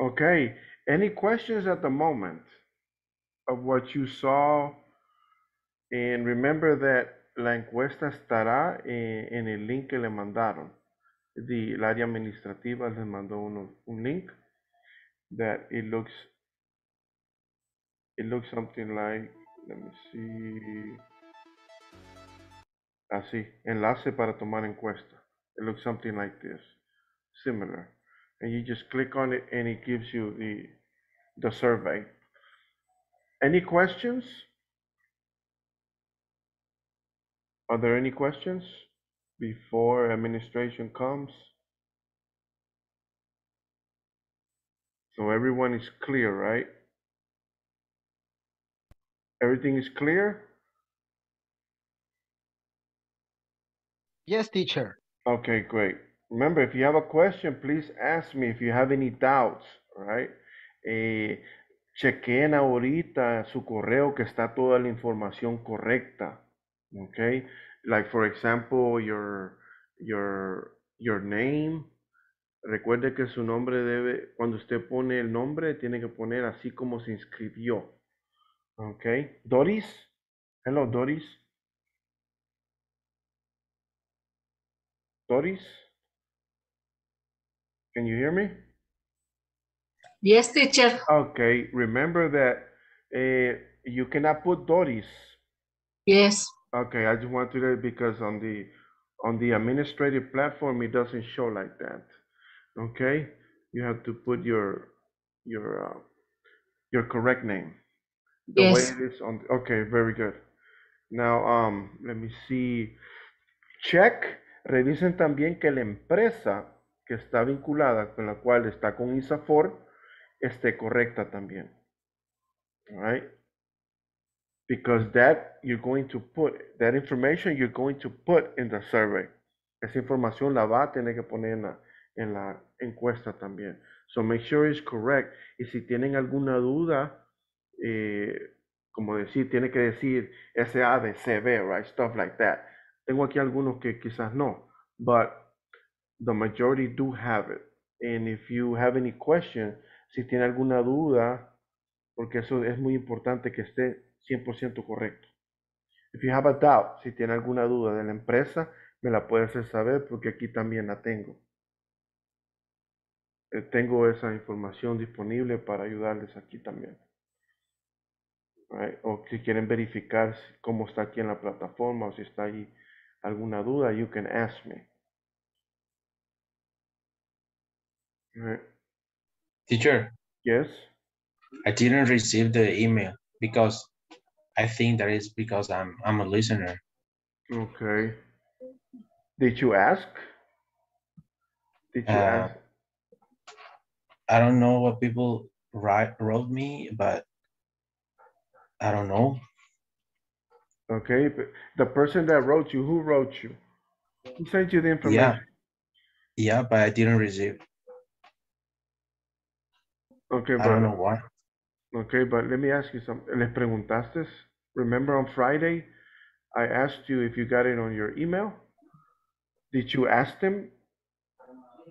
Okay, any questions at the moment of what you saw? And remember that la encuesta estará en el link que le mandaron. El área administrativa les mandó un link that it looks something like, let me see, así, enlace para tomar encuesta. It looks something like this, similar. And you just click on it and it gives you the survey. Any questions? Are there any questions before administration comes? So everyone is clear, right? Everything is clear? Yes, teacher. Okay, great. Remember, if you have a question, please ask me if you have any doubts, all right? Chequen ahorita su correo que está toda la información correcta, okay? Like for example, your name. Recuerde que su nombre debe, cuando usted pone el nombre, tiene que poner así como se inscribió, okay? Doris, hello Doris. Doris, can you hear me? Yes, teacher. Okay, remember that you cannot put Doris. Yes. Okay, I just want to because on the administrative platform it doesn't show like that. Okay, you have to put your correct name the way Yes. it is on. Okay, very good. Now let me see. Check. Revisen también que la empresa que está vinculada con la cual está con INSAFORP esté correcta también. All right. Because that you're going to put, that information you're going to put in the survey. Esa información la va a tener que poner en la encuesta también. So make sure it's correct. Y si tienen alguna duda, como decir, tiene que decir SADCB, right? Stuff like that. Tengo aquí algunos que quizás no, but the majority do have it. And if you have any question, si tiene alguna duda, porque eso es muy importante que esté 100% correcto. If you have a doubt, si tiene alguna duda de la empresa, me la puede hacer saber porque aquí también la tengo. Tengo esa información disponible para ayudarles aquí también. Right? O si quieren verificar cómo está aquí en la plataforma o si está ahí alguna duda, you can ask me. Right? Teacher, Yes? I didn't receive the email because I think that is because I'm a listener. Okay. Did you ask? Did you ask? I don't know what people wrote me, but I don't know. Okay, but the person that wrote you, who wrote you? Who sent you the information? Yeah, but I didn't receive. Okay, I don't know why. Okay, but let me ask you something. ¿Les preguntaste? Remember on Friday, I asked you if you got it on your email? Did you ask them?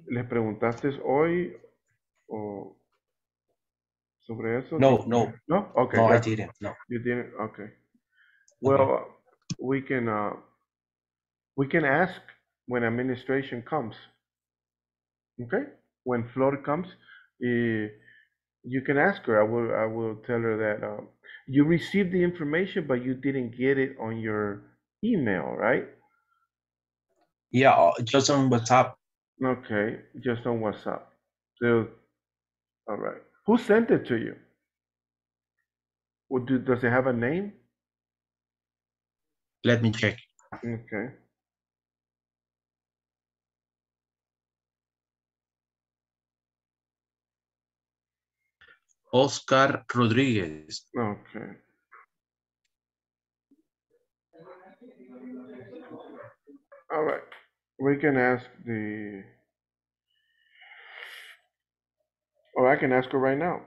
¿Les preguntaste hoy o sobre eso? No. No? Okay. No, I didn't. No. You didn't? Okay. Well, we can ask when administration comes. Okay? When Flor comes, you can ask her. I will tell her that you received the information, but you didn't get it on your email, right? Yeah, just on WhatsApp. Okay, just on WhatsApp. So, all right. Who sent it to you? Does it have a name? Let me check. Okay. Oscar Rodriguez. Okay. All right. We can ask or I can ask her right now.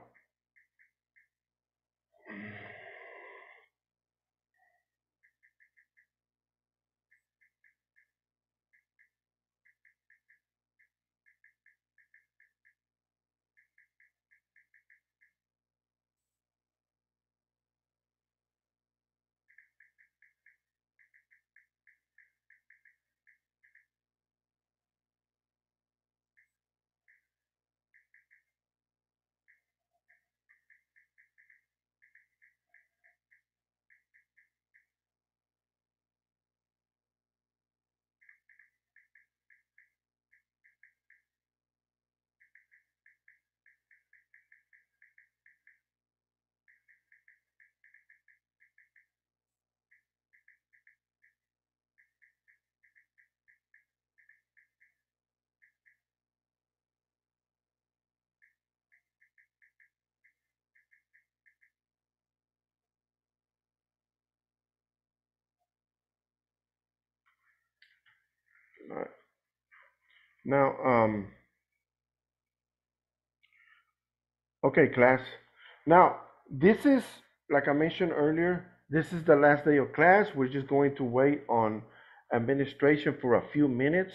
Now, okay, class. Now, this is, like I mentioned earlier, this is the last day of class. We're just going to wait on administration for a few minutes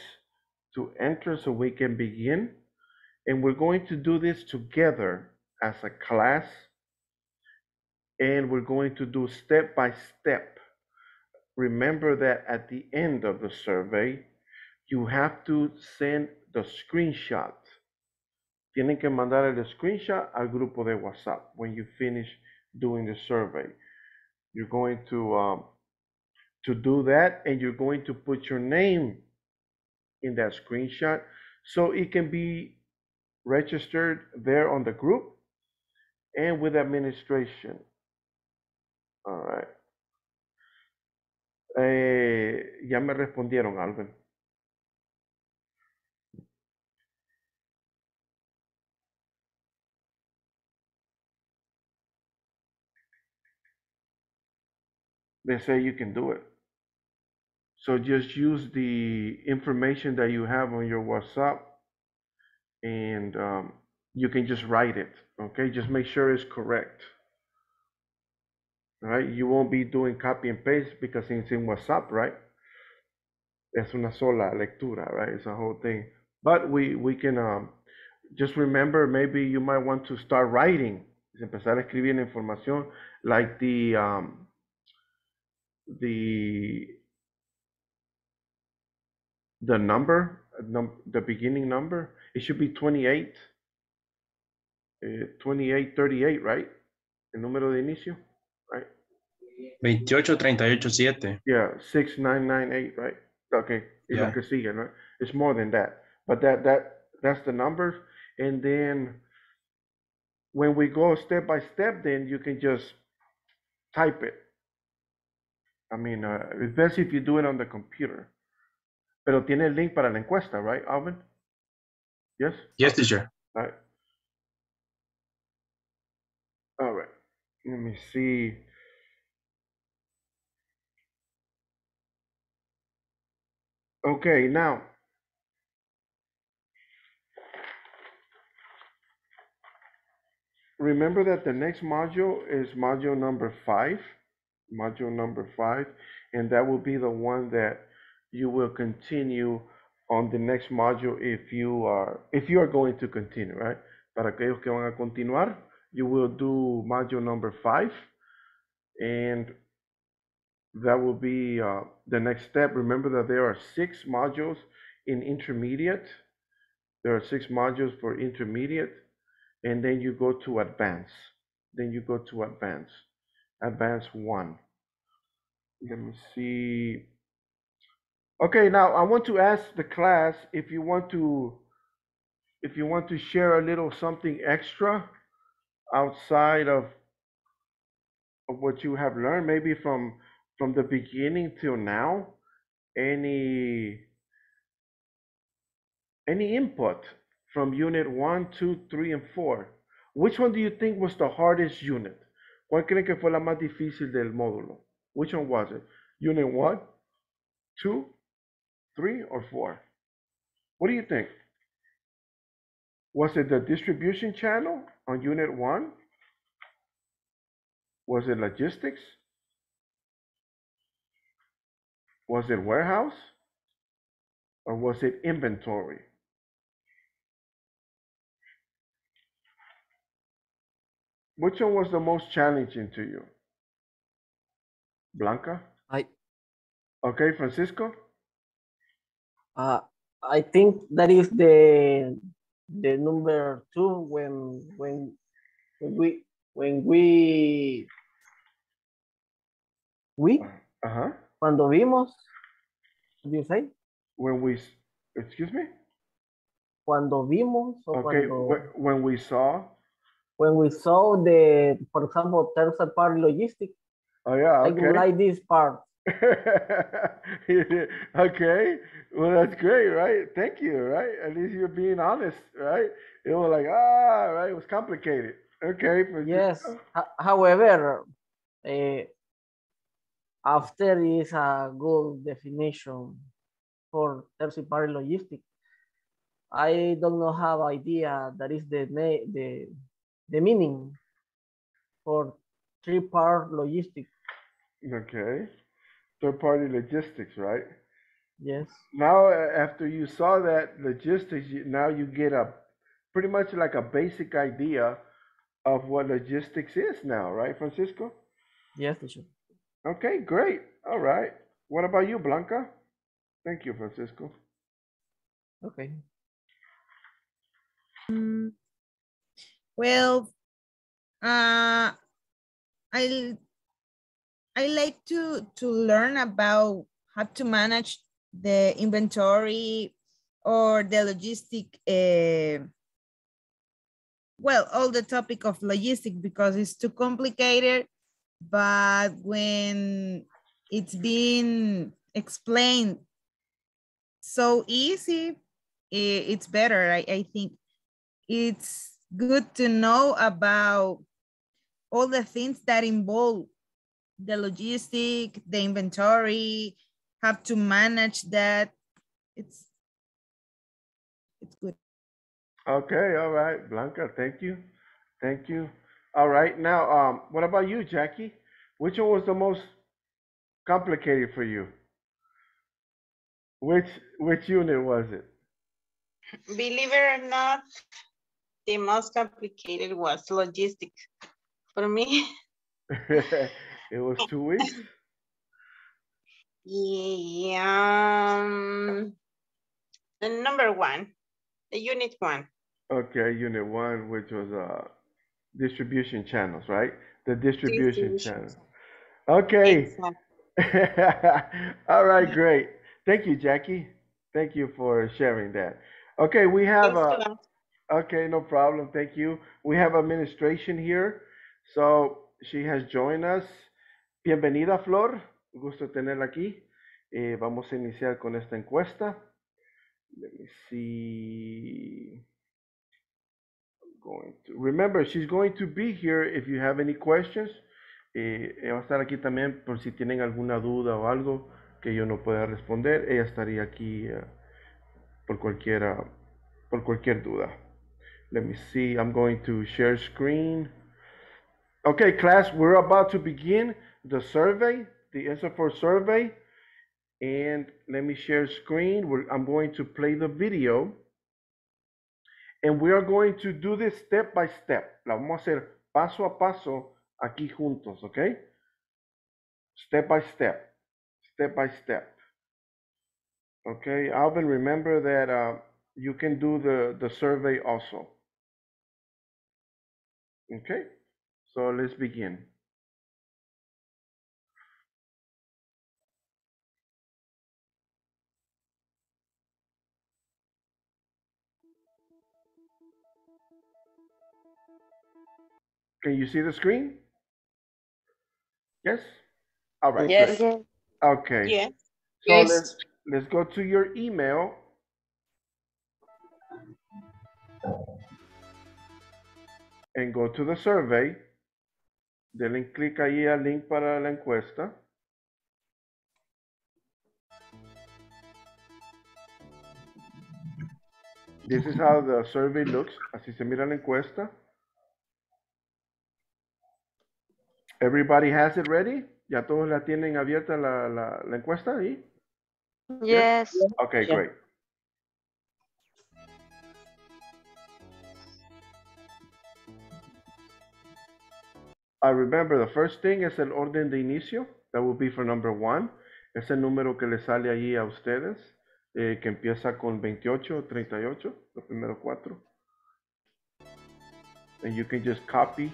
to enter so we can begin. And we're going to do this together as a class. And we're going to do step by step. Remember that at the end of the survey, you have to send the screenshot. Tienen que mandar el screenshot al grupo de WhatsApp when you finish doing the survey. You're going to do that, and you're going to put your name in that screenshot so it can be registered there on the group and with administration. All right. Ya me respondieron, Alvin. They say you can do it. So just use the information that you have on your WhatsApp, and you can just write it, okay? Just make sure it's correct. All right? You won't be doing copy and paste because it's in WhatsApp, right? Es una sola lectura, right? It's a whole thing. But we can just remember, maybe you might want to start writing, empezar a escribir la información, like the number, the beginning number. It should be 28, 2838, right? El número de inicio, right? 28387. Yeah, 6998, right? Okay, y Yeah. lo que sigue, right? It's more than that, but that's the numbers. And then when we go step by step, then you can just type it. I mean, it's best if you do it on the computer. Pero tiene el link para la encuesta, right, Alvin? Yes? Yes, teacher. All right. All right. Let me see. Okay, now. Remember that the next module is module number 5. Module number 5. And that will be the one that you will continue on the next module if you are going to continue, right? Para aquellos que van a continuar, you will do module number 5, and that will be the next step. Remember that there are 6 modules in intermediate. There are 6 modules for intermediate, and then you go to advanced. Then you go to advanced. Advanced 1. Let me see. Okay, now I want to ask the class if you want to share a little something extra outside of what you have learned, maybe from the beginning till now. Any input from unit 1, 2, 3, and 4. Which one do you think was the hardest unit? ¿Cuál creen que fue la más difícil del módulo? Which one was it? Unit 1, 2, 3, or 4? What do you think? Was it the distribution channel on unit 1? Was it logistics? Was it warehouse? Or was it inventory? Which one was the most challenging to you? Blanca? Okay, Francisco? I think that is the number 2 when we cuando vimos, what do you say? When we, excuse me? Cuando vimos, okay, when we saw. When we saw the, for example, third party logistics. Oh yeah, okay. I would like this part. Okay, well that's great, right? Thank you, right? At least you're being honest, right? It was like, right, it was complicated. Okay. Yes, however, after is a good definition for third party logistics. I don't know have idea that is the meaning for three-part logistics. Okay. Third-party logistics, right? Yes. Now, after you saw that logistics, now you get a pretty much like a basic idea of what logistics is now, right, Francisco? Yes, teacher. Okay, great. All right. What about you, Blanca? Thank you, Francisco. Okay. Well, I like to learn about how to manage the inventory or the logistic. Well, all the topic of logistic because it's too complicated. But when it's been explained so easy, it's better. I think it's good to know about all the things that involve the logistic, the inventory, have to manage that. It's good. Okay, all right, Blanca, thank you. Thank you. All right, now, what about you, Jackie? Which one was the most complicated for you? Which unit was it? Believe it or not, the most complicated was logistics for me. It was 2 weeks? Yeah, the number one, the unit one. Okay, unit one, which was distribution channels, right? The distribution channel. Okay. All right, great. Thank you, Jackie. Thank you for sharing that. Okay, we have okay, no problem. Thank you. We have administration here. So she has joined us. Bienvenida, Flor. Gusto tenerla aquí. Vamos a iniciar con esta encuesta. Let me see. Remember, she's going to be here if you have any questions. Va a estar aquí también por si tienen alguna duda o algo que yo no pueda responder. Ella estaría aquí por cualquier duda. Let me see. I'm going to share screen. Okay, class, we're about to begin the survey, the INSAFORP survey. And let me share screen. I'm going to play the video. And we are going to do this step by step. La vamos a hacer paso a paso aquí juntos, ¿ok? Step by step. Step by step. Okay, Alvin, remember that you can do the survey also. Okay, so let's begin. Can you see the screen? Yes? All right. Yes. Good. Okay. Yes. So Yes. let's go to your email. And go to the survey. Denle clic ahí al link para la encuesta. This is how the survey looks. Así se mira la encuesta. Everybody has it ready? ¿Ya todos la tienen abierta la encuesta ahí? Yes. Okay, great. Remember, the first thing es el orden de inicio. That will be for number 1. Es el número que le sale ahí a ustedes, que empieza con 28 o 38, los primeros 4. And you can just copy.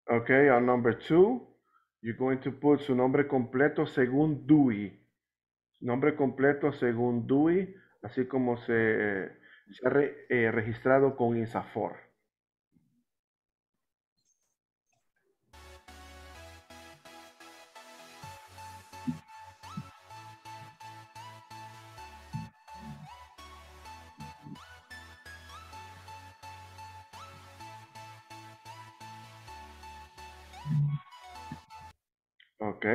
Okay, on number 2, you're going to put su nombre completo según DUI. Nombre completo según DUI, así como se ha registrado con INSAFORP. Ok.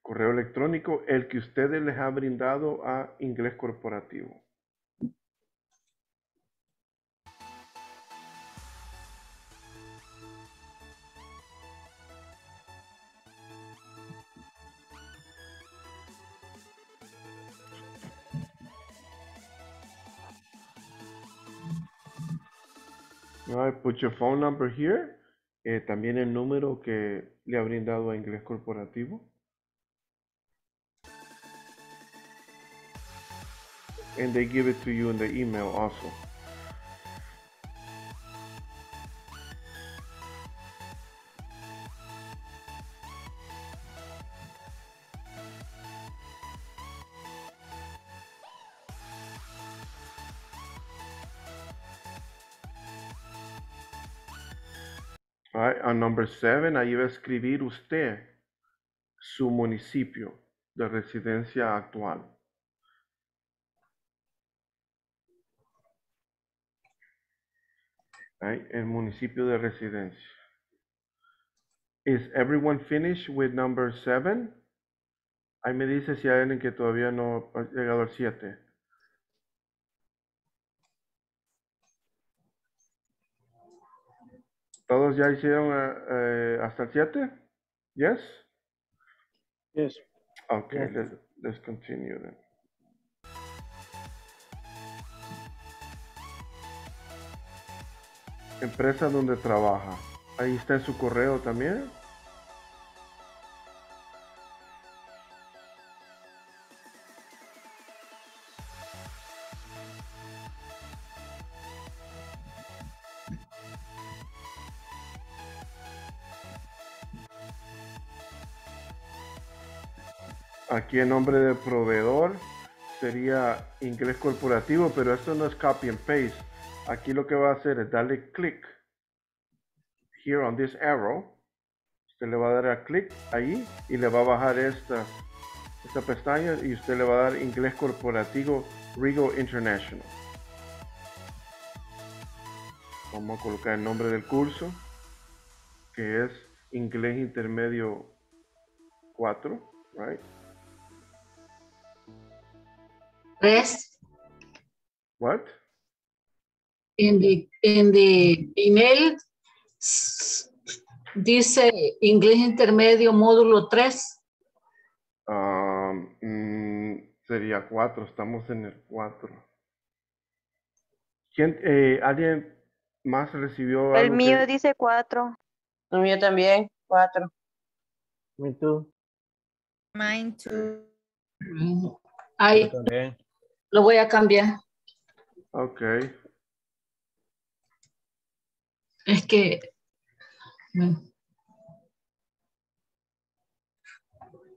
Correo electrónico, el que ustedes les ha brindado a Inglés Corporativo. All right, put your phone number here. También el número que le ha brindado a Inglés Corporativo. And they give it to you in the email also. All right, on number 7, ahí va a escribir usted su municipio de residencia actual. Right, el municipio de residencia. Is everyone finished with number 7? Ahí me dice si hay alguien que todavía no ha llegado al 7. ¿Todos ya hicieron hasta el 7? Yes? Yes. Okay, Yes. let's continue then. Empresa donde trabaja. Ahí está en su correo también. Aquí el nombre del proveedor sería Inglés Corporativo, pero esto no es copy and paste. Aquí lo que va a hacer es darle clic here on this arrow. Usted le va a dar a clic ahí y le va a bajar esta pestaña y usted le va a dar Inglés Corporativo Rigo International. Vamos a colocar el nombre del curso, que es Inglés Intermedio 4, right? 3. What? In the email dice inglés intermedio módulo 3. Sería 4, estamos en el 4. ¿Alguien más recibió El algo mío dice 4. El mío también, 4. Me too. Mine too. Ahí También. lo voy a cambiar. Ok. Es que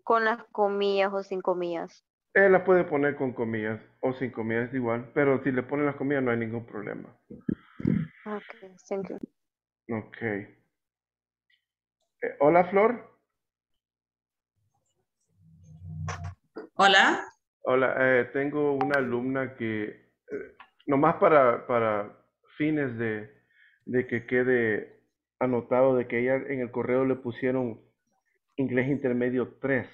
Con las comillas o sin comillas. Él la puede poner con comillas o sin comillas igual, pero si le ponen las comillas no hay ningún problema. Okay, thank you. Ok. Hola, Flor. Hola. Hola, tengo una alumna que, nomás para fines de que quede anotado de que ella en el correo le pusieron Inglés Intermedio 3,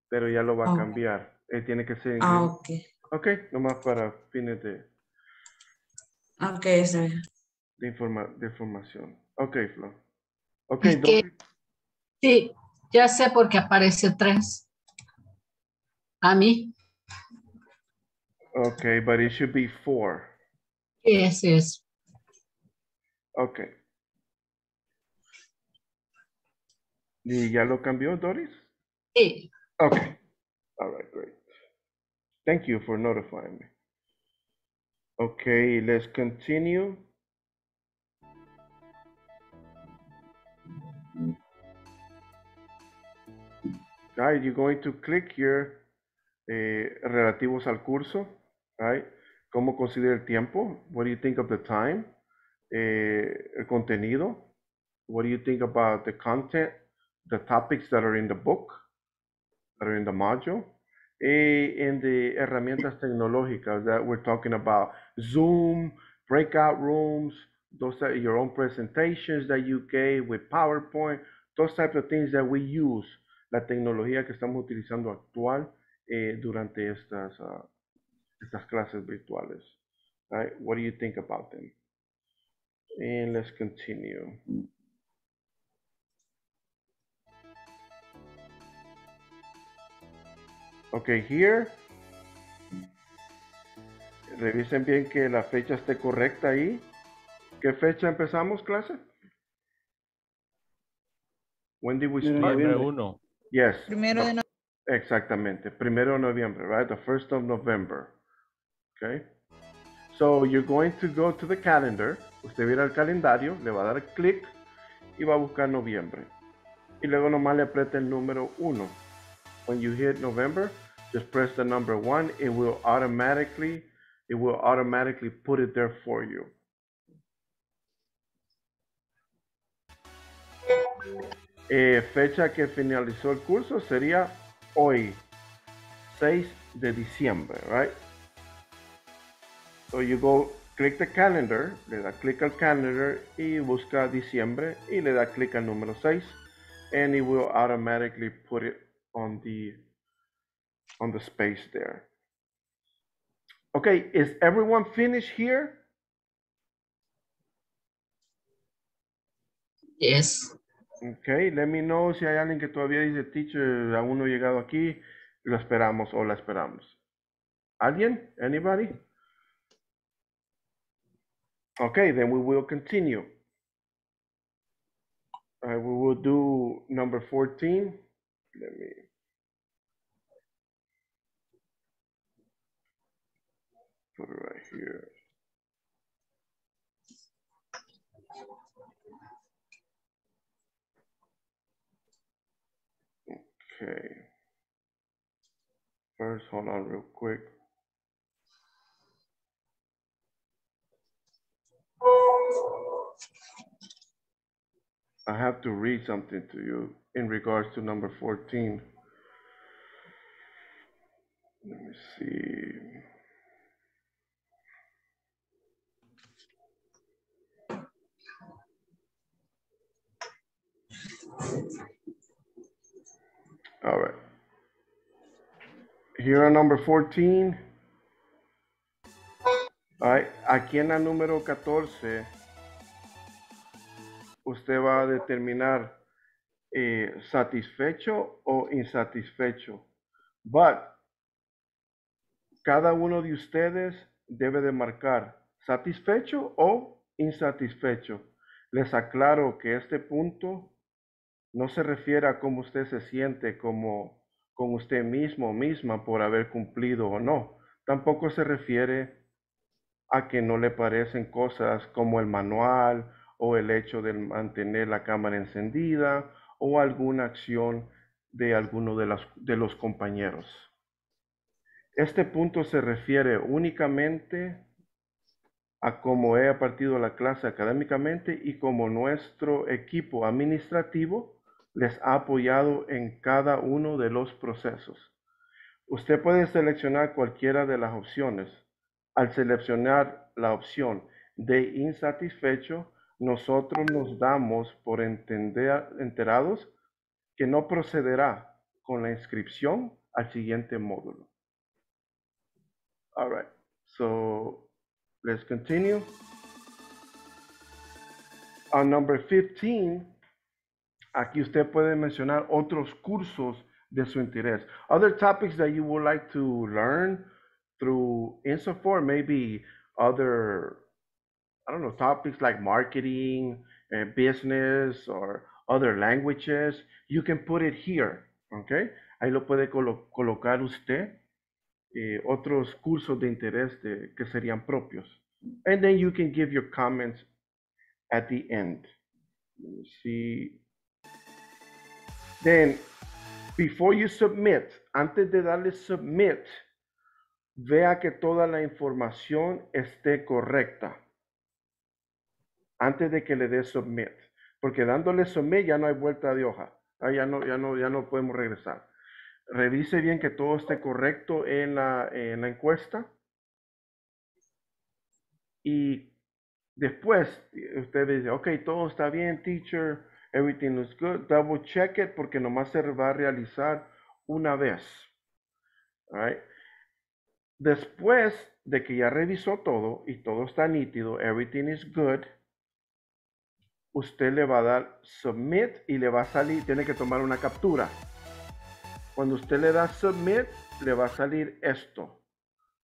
pero ya lo va a cambiar. Tiene que ser inglés. Ok. Ok, nomás para fines Ok, está bien. de información. Ok, Flor. Ok, es que sí, ya sé por qué aparece 3. A mí. Ok, but it should be 4. Yes. Ok. ¿Y ya lo cambió, Doris? Sí. Okay. All right, great. Thank you for notifying me. Okay, let's continue. Right, you're going to click here, relativos al curso, right? ¿Cómo considera el tiempo? What do you think of the time? El contenido. What do you think about the content, the topics that are in the book, that are in the module? In the herramientas tecnológicas that we're talking about, Zoom, breakout rooms, those are your own presentations that you gave with PowerPoint, those types of things that we use, la tecnología que estamos utilizando actual durante estas clases virtuales. All right, what do you think about them? And let's continue. Okay, here. Revisen bien que la fecha esté correcta ahí. ¿Qué fecha empezamos, clase? When did we start? Noviembre 1. Yes. Primero de noviembre. Exactamente. Primero de noviembre, right? The 1st of November. Okay. So you're going to go to the calendar. Usted viene al calendario, le va a dar clic y va a buscar noviembre. Y luego nomás le aprieta el número 1. When you hit November, just press the number 1. It will automatically put it there for you. Fecha que finalizó el curso sería hoy, 6 de diciembre, right? So you go, click the calendar, le da clic al calendar y busca diciembre y le da clic al número 6 and it will automatically put it on the space there. Okay, is everyone finished here? Yes. Okay, let me know si hay alguien que todavía dice, teacher, aún no he llegado aquí, lo esperamos o la esperamos. ¿Alguien? Anybody? Okay, then we will continue. We will do number 14. Let me. Put it right here. Okay. First, hold on real quick. I have to read something to you in regards to number 14. Let me see. All right. Here on number 14. All right. Aquí en la número 14, usted va a determinar satisfecho o insatisfecho. But cada uno de ustedes debe de marcar satisfecho o insatisfecho. Les aclaro que este punto no se refiere a cómo usted se siente como con usted mismo o misma por haber cumplido o no. Tampoco se refiere a que no le parecen cosas como el manual o el hecho de mantener la cámara encendida o alguna acción de alguno de los compañeros. Este punto se refiere únicamente a cómo he partido la clase académicamente y cómo nuestro equipo administrativo les ha apoyado en cada uno de los procesos. Usted puede seleccionar cualquiera de las opciones. Al seleccionar la opción de insatisfecho, nosotros nos damos por enterados que no procederá con la inscripción al siguiente módulo. All right, so let's continue. On number 15, aquí usted puede mencionar otros cursos de su interés. Other topics that you would like to learn through INSAFORP, maybe other, I don't know, topics like marketing, business, or other languages. You can put it here, okay? Ahí lo puede colocar usted. Otros cursos de interés que serían propios. And then you can give your comments at the end. Let me see. Then, before you submit, antes de darle submit, vea que toda la información esté correcta. Antes de que le dé submit. Porque dándole submit ya no hay vuelta de hoja. Ya no podemos regresar. Revise bien que todo esté correcto en la encuesta. Y después usted dice, ok, todo está bien, teacher. Everything looks good. Double check it porque nomás se va a realizar una vez. All right. Después de que ya revisó todo y todo está nítido, everything is good, usted le va a dar submit y le va a salir, tiene que tomar una captura. Cuando usted le da submit, le va a salir esto.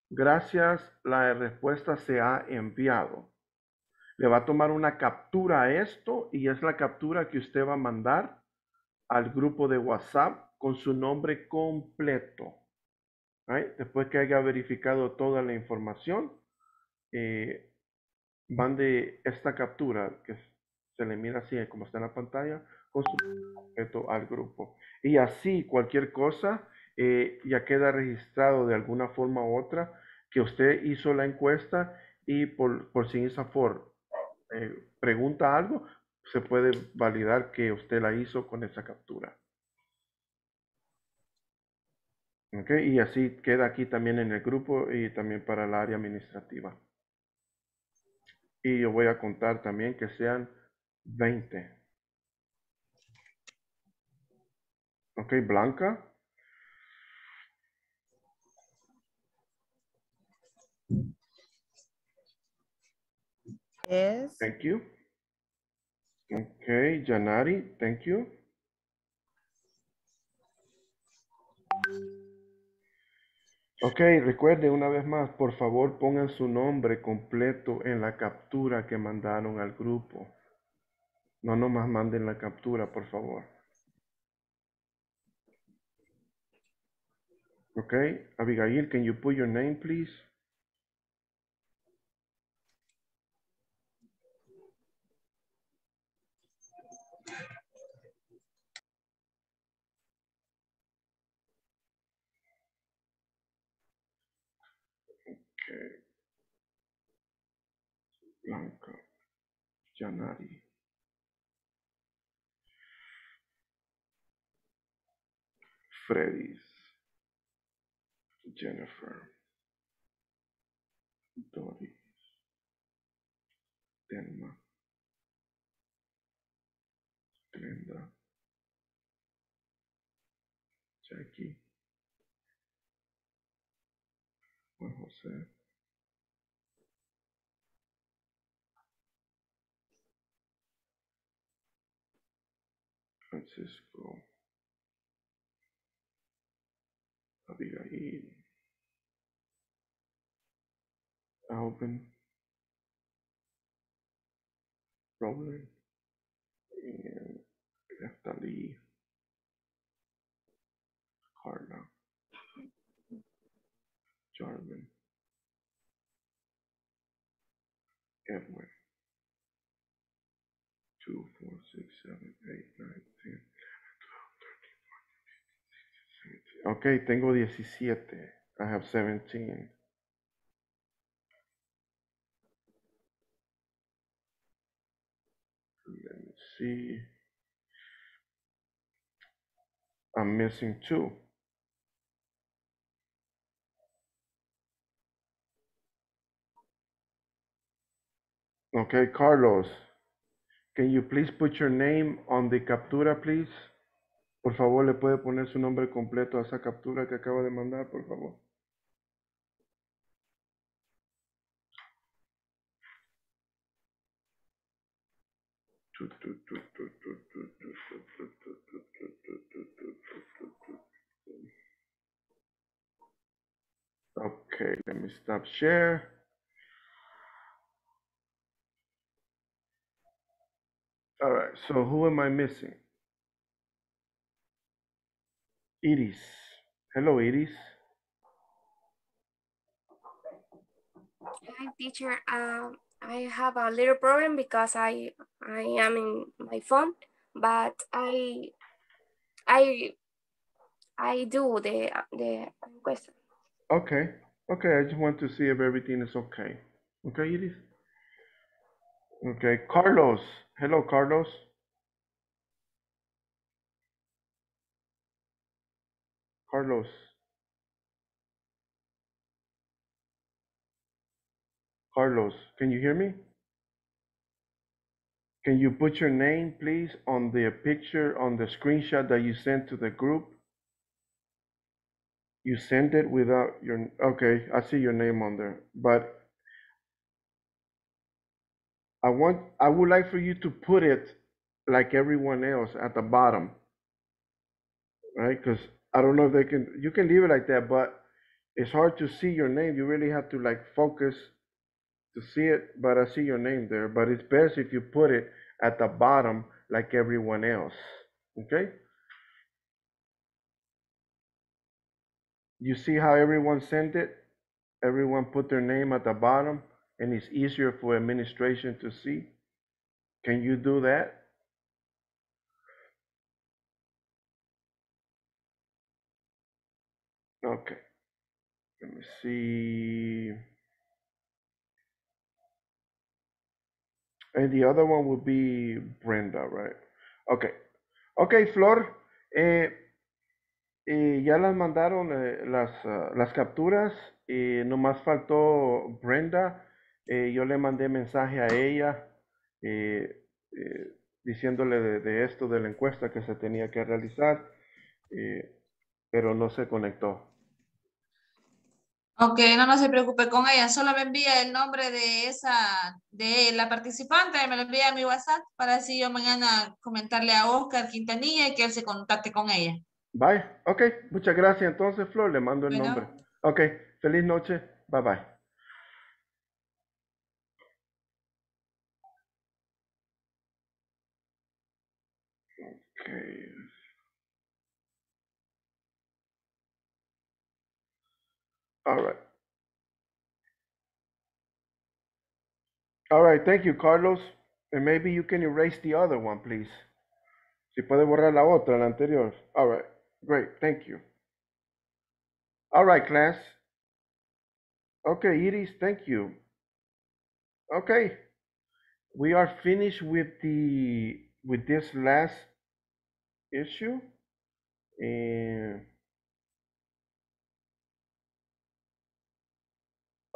Gracias, la respuesta se ha enviado. Le va a tomar una captura a esto y es la captura que usted va a mandar al grupo de WhatsApp con su nombre completo. Right? Después que haya verificado toda la información, mande esta captura que se le mira así como está en la pantalla con su nombre completo al grupo. Y así cualquier cosa ya queda registrado de alguna forma u otra que usted hizo la encuesta y por si INSAFORP pregunta algo, se puede validar que usted la hizo con esa captura. Okay, y así queda aquí también en el grupo y también para el área administrativa. Y yo voy a contar también que sean 20. Ok, Blanca. Yes. Thank you. Ok, Janari, thank you. Ok, recuerde una vez más, por favor pongan su nombre completo en la captura que mandaron al grupo. No nomás manden la captura, por favor. Ok, Abigail, can you put your name, please? Okay, Blanca, Janari. Freddy's, Jennifer, Doris, Delma, Glenda, Jackie, Juan José, Francisco, Abigail, Alvin, Roland, and Natalie, Carla, Jarvin, Edwin, 2, 4, 6, 7, 8, 9, 10, 12, 13, 14, 15, 16, 17. Ok, tengo 17. I have 17. Let me see. I'm missing 2. Okay, Carlos, can you please put your name on the captura, please? Por favor, le puede poner su nombre completo a esa captura que acaba de mandar, por favor. Okay, let me stop share. All right, so who am I missing? Iris. Hello, Iris. Hi, teacher. I have a little problem because I am in my phone, but I do the question. Okay, okay, I just want to see if everything is okay. Okay, Iris? Okay, Carlos. Hello, Carlos. Carlos. Carlos, can you hear me? Can you put your name, please, on the picture, on the screenshot that you sent to the group? You send it without your, okay, I see your name on there, but I would like for you to put it like everyone else at the bottom, right? Because I don't know if they can, you can leave it like that, but it's hard to see your name. You really have to like focus to see it, but I see your name there. But it's best if you put it at the bottom like everyone else, okay? You see how everyone sent it? Everyone put their name at the bottom and it's easier for administration to see. Can you do that? Okay, let me see. And the other one would be Brenda, right? Okay. Okay, Flor. Ya las mandaron las capturas. Nomás faltó Brenda. Yo le mandé mensaje a ella diciéndole de esto, de la encuesta que se tenía que realizar, pero no se conectó. Ok, no se preocupe con ella, solo me envía el nombre de la participante, me lo envía a mi WhatsApp para así yo mañana comentarle a Oscar Quintanilla y que él se contacte con ella. Bye. Ok, muchas gracias entonces, Flor, le mando el nombre. Ok, feliz noche. Bye bye. Okay. All right. All right, thank you, Carlos. And maybe you can erase the other one, please. Si puede borrar la otra, la anterior. All right, great, thank you. All right, class. Okay, Iris, thank you. Okay, we are finished with this last issue. And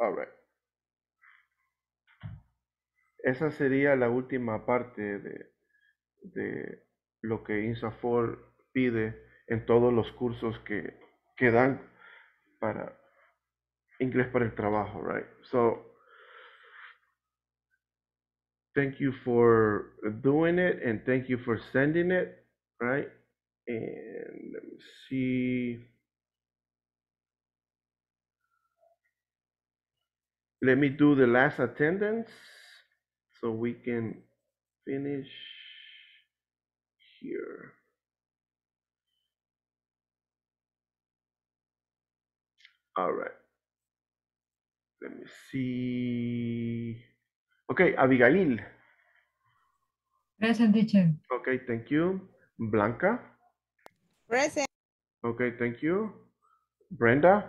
all right. Esa sería la última parte de lo que INSAFORP pide en todos los cursos que dan para inglés para el trabajo, right? So, thank you for doing it and thank you for sending it, right? And let me see. Let me do the last attendance so we can finish here. All right. Let me see. Okay, Abigail. Present, teacher. Okay, thank you. Blanca. Present. Okay, thank you. Brenda.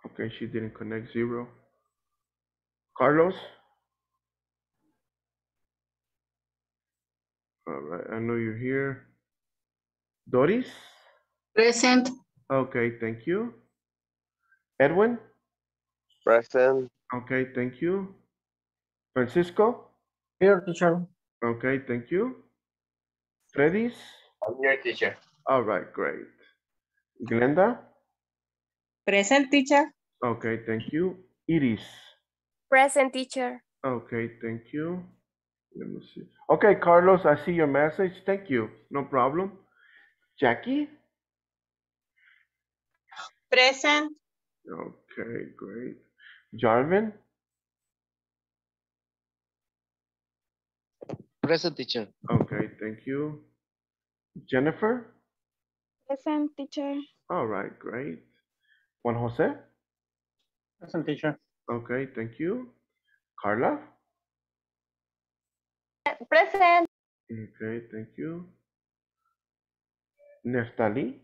Okay, she didn't connect, 0. Carlos. All right, I know you're here. Doris. Present. Okay, thank you. Edwin. Present. Okay, thank you. Francisco. Here, teacher. Okay, thank you. Freddy's. I'm here, teacher. All right, great. Glenda. Present, teacher. Okay, thank you. Iris. Present, teacher. Okay, thank you. Let me see. Okay, Carlos, I see your message. Thank you. No problem. Jackie? Present. Okay, great. Jarvin? Present, teacher. Okay, thank you. Jennifer? Present, teacher. All right, great. Juan Jose? Present, teacher. Okay, thank you. Carla? Present. Okay, thank you. Neftali?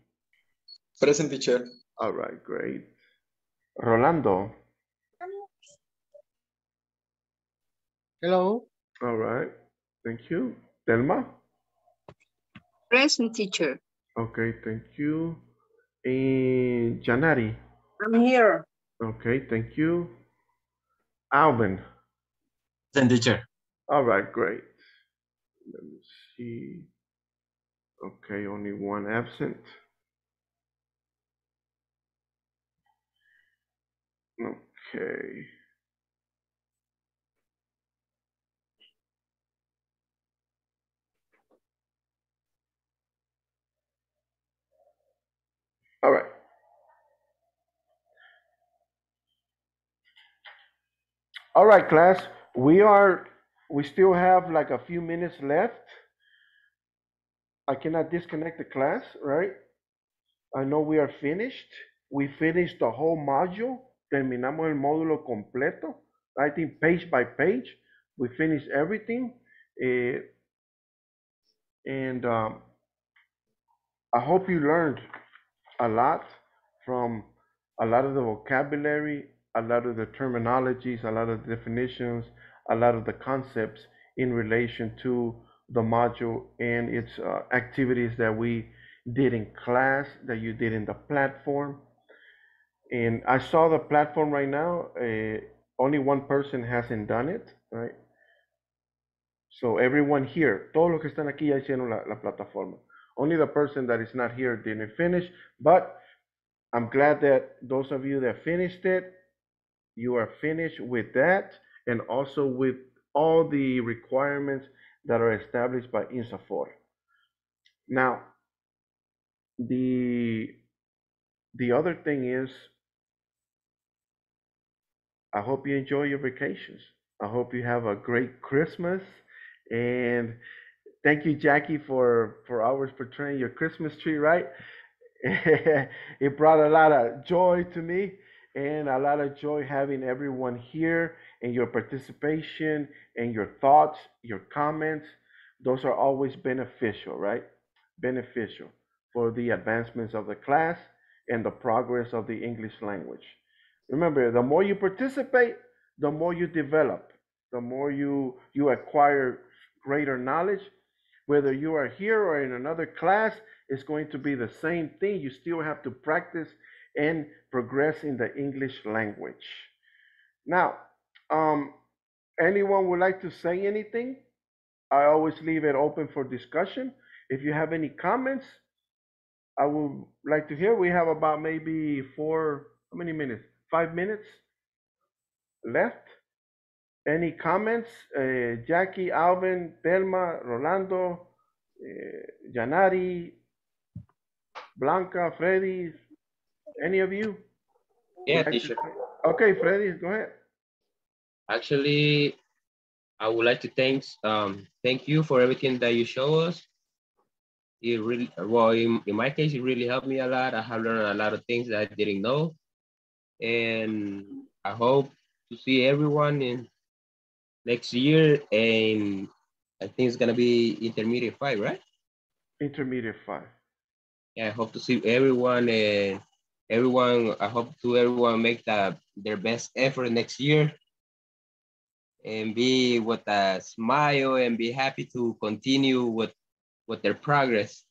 Present, teacher. All right, great. Rolando? Hello. All right, thank you. Telma? Present, teacher. Okay, thank you. And Janari? I'm here. Okay, thank you. Alvin? Then teacher. All right, great. Let me see. Okay, only one absent. Okay. All right. All right, class. We still have like a few minutes left. I cannot disconnect the class, right? I know we are finished. We finished the whole module. Terminamos el módulo completo. I think page by page, we finished everything. Eh, and I hope you learned a lot from a lot of the vocabulary, a lot of the terminologies, a lot of the definitions, a lot of the concepts in relation to the module and its activities that we did in class, that you did in the platform. And I saw the platform right now, only one person hasn't done it, right? So everyone here, todos los que están aquí ya hicieron la plataforma. Only the person that is not here didn't finish, but I'm glad that those of you that finished it, you are finished with that and also with all the requirements that are established by INSAFORP. Now, the other thing is, I hope you enjoy your vacations. I hope you have a great Christmas. And thank you, Jackie, for always portraying your Christmas tree, right? It brought a lot of joy to me and a lot of joy having everyone here and your participation and your thoughts, your comments. Those are always beneficial, right? Beneficial for the advancements of the class and the progress of the English language. Remember, the more you participate, the more you develop, the more you acquire greater knowledge. Whether you are here or in another class, it's going to be the same thing. You still have to practice and progress in the English language. Now, anyone would like to say anything? I always leave it open for discussion. If you have any comments, I would like to hear. We have about maybe how many minutes? 5 minutes left. Any comments? Jackie, Alvin, Thelma, Rolando, Janari, Blanca, Freddy, any of you? Yeah, teacher. Okay, Freddy, go ahead. Actually, I would like to thank you for everything that you show us. It really, well, in my case, it really helped me a lot. I have learned a lot of things that I didn't know. And I hope to see everyone in next year. And I think it's going to be intermediate 5, right? Intermediate 5. Yeah, I hope to see everyone and I hope to everyone make their best effort next year and be with a smile and be happy to continue with their progress.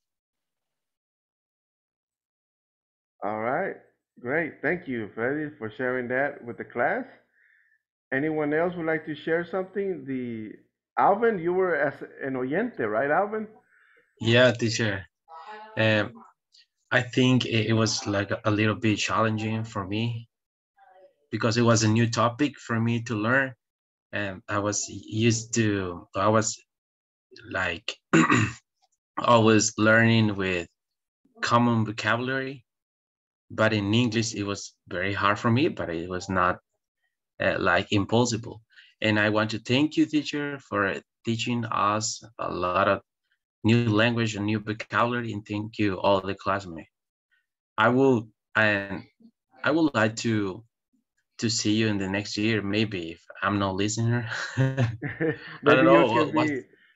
All right, great. Thank you, Freddy, for sharing that with the class. Anyone else would like to share something? Alvin, you were as an oyente, right, Alvin? Yeah, teacher. I think it was like a little bit challenging for me because it was a new topic for me to learn. And I was like always learning with common vocabulary, but in English, it was very hard for me, but it was not like impossible. And I want to thank you, teacher, for teaching us a lot of new language and new vocabulary, and thank you all the classmates. I would like to see you in the next year, maybe if I'm not listener. I don't know.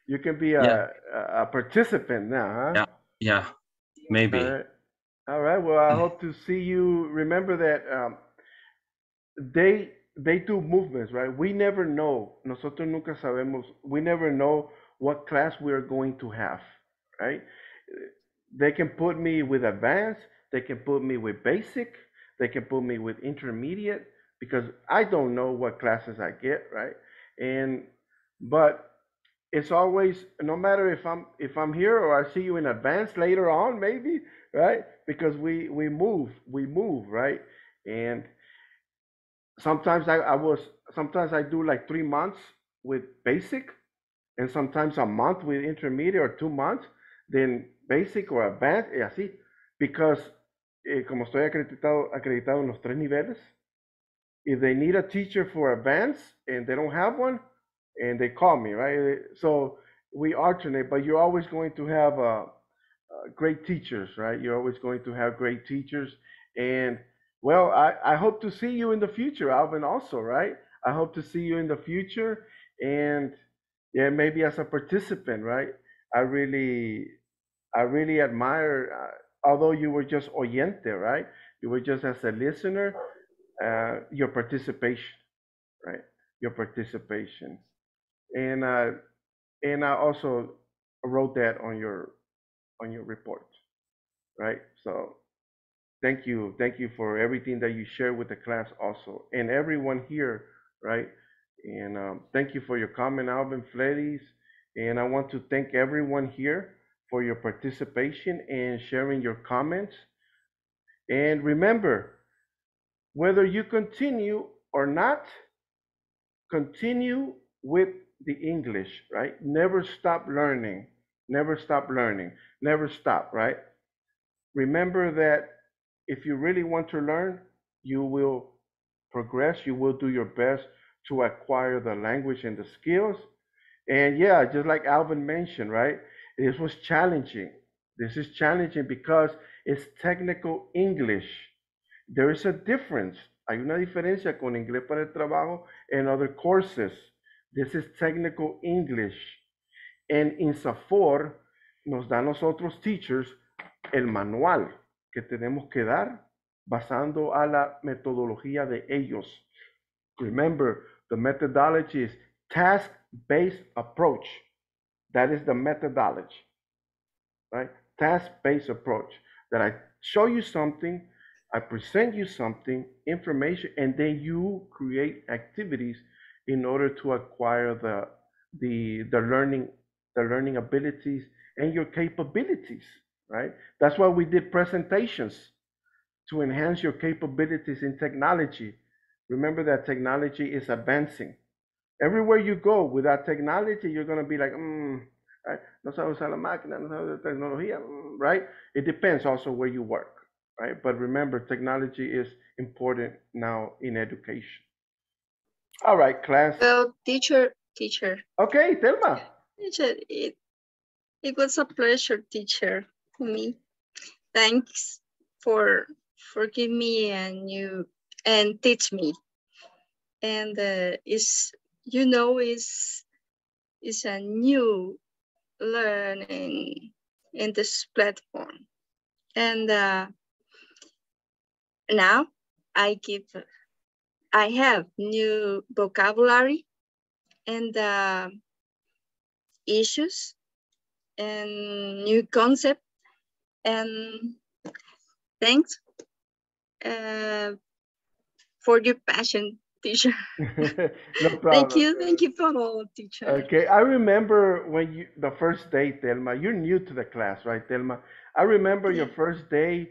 You can be a participant now, huh? Yeah, maybe. All right. Well, I hope to see you. Remember that they do movements, right? We never know. Nosotros nunca sabemos. We never know what class we are going to have, right? They can put me with advanced. They can put me with basic. They can put me with intermediate because I don't know what classes I get, right? But it's always, no matter if I'm here or I see you in advance later on, maybe, right? Because we move, right? And sometimes sometimes I do like 3 months with basic, and sometimes a month with intermediate, or 2 months, then basic or advanced, y así. Because como estoy acreditado en los 3 niveles, if they need a teacher for advanced and they don't have one, and they call me, right? So we alternate, but you're always going to have great teachers, right? You're always going to have great teachers. And well, I hope to see you in the future, Alvin, also, right? I hope to see you in the future. And yeah, maybe as a participant, right? I really admire, although you were just oyente, right? You were just as a listener, your participation, right? Your participation. And I also wrote that on your report, right? So thank you for everything that you shared with the class also, and everyone here, right? And thank you for your comment, Alvin Fledis. And I want to thank everyone here for your participation and sharing your comments. And remember, whether you continue or not, continue with the English, right? Never stop learning. Never stop learning. Never stop, right? Remember that if you really want to learn, you will progress. You will do your best to acquire the language and the skills. And yeah, just like Alvin mentioned, right? This was challenging. This is challenging because it's technical English. There is a difference. Hay una diferencia con inglés para el trabajo and other courses. This is technical English. And INSAFORP nos da a nosotros teachers el manual que tenemos que dar basando a la metodología de ellos. Remember, the methodology is task-based approach. That is the methodology, right? Task-based approach. That I show you something, I present you something, information, and then you create activities in order to acquire the learning abilities and your capabilities, right? That's why we did presentations, to enhance your capabilities in technology. Remember that technology is advancing. Everywhere you go without technology, you're going to be like, right? No sabe usar la máquina, no sabe usar tecnología, right? It depends also where you work, right? But remember, technology is important now in education. All right, class. Well, teacher. Okay, Thelma. Teacher, it was a pleasure, teacher, for me. Thanks for giving me and teach me. And is a new learning in this platform. And now I have new vocabulary and issues and new concept. And thanks for your passion, teacher. No problem. Thank you for all, teacher. Okay, I remember when the first day, Thelma, you're new to the class, right, Thelma? I remember your first day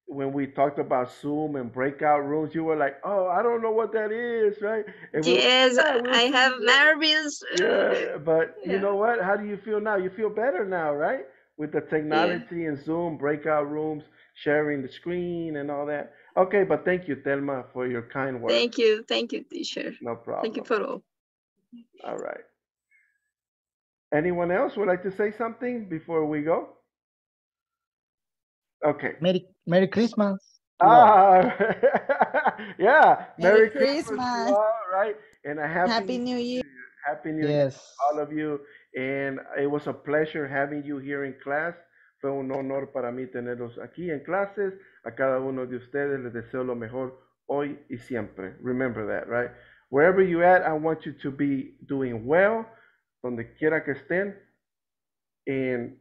when we talked about Zoom and breakout rooms. You were like, "Oh, I don't know what that is," right? And yes, I have nervous. Yeah, but you know what? How do you feel now? You feel better now, right? With the technology and Zoom, breakout rooms, sharing the screen and all that. Okay, but thank you, Thelma, for your kind words. Thank you, teacher. No problem. Thank you for all. All right. Anyone else would like to say something before we go? Okay. Merry Christmas. Yeah. Merry Christmas. To all, right? And a Happy New Year. Happy New Year to all of you. And it was a pleasure having you here in class. Fue un honor para mí tenerlos aquí en clases. A cada uno de ustedes les deseo lo mejor hoy y siempre. Remember that, right? Wherever you're at, I want you to be doing well, donde quiera que estén, and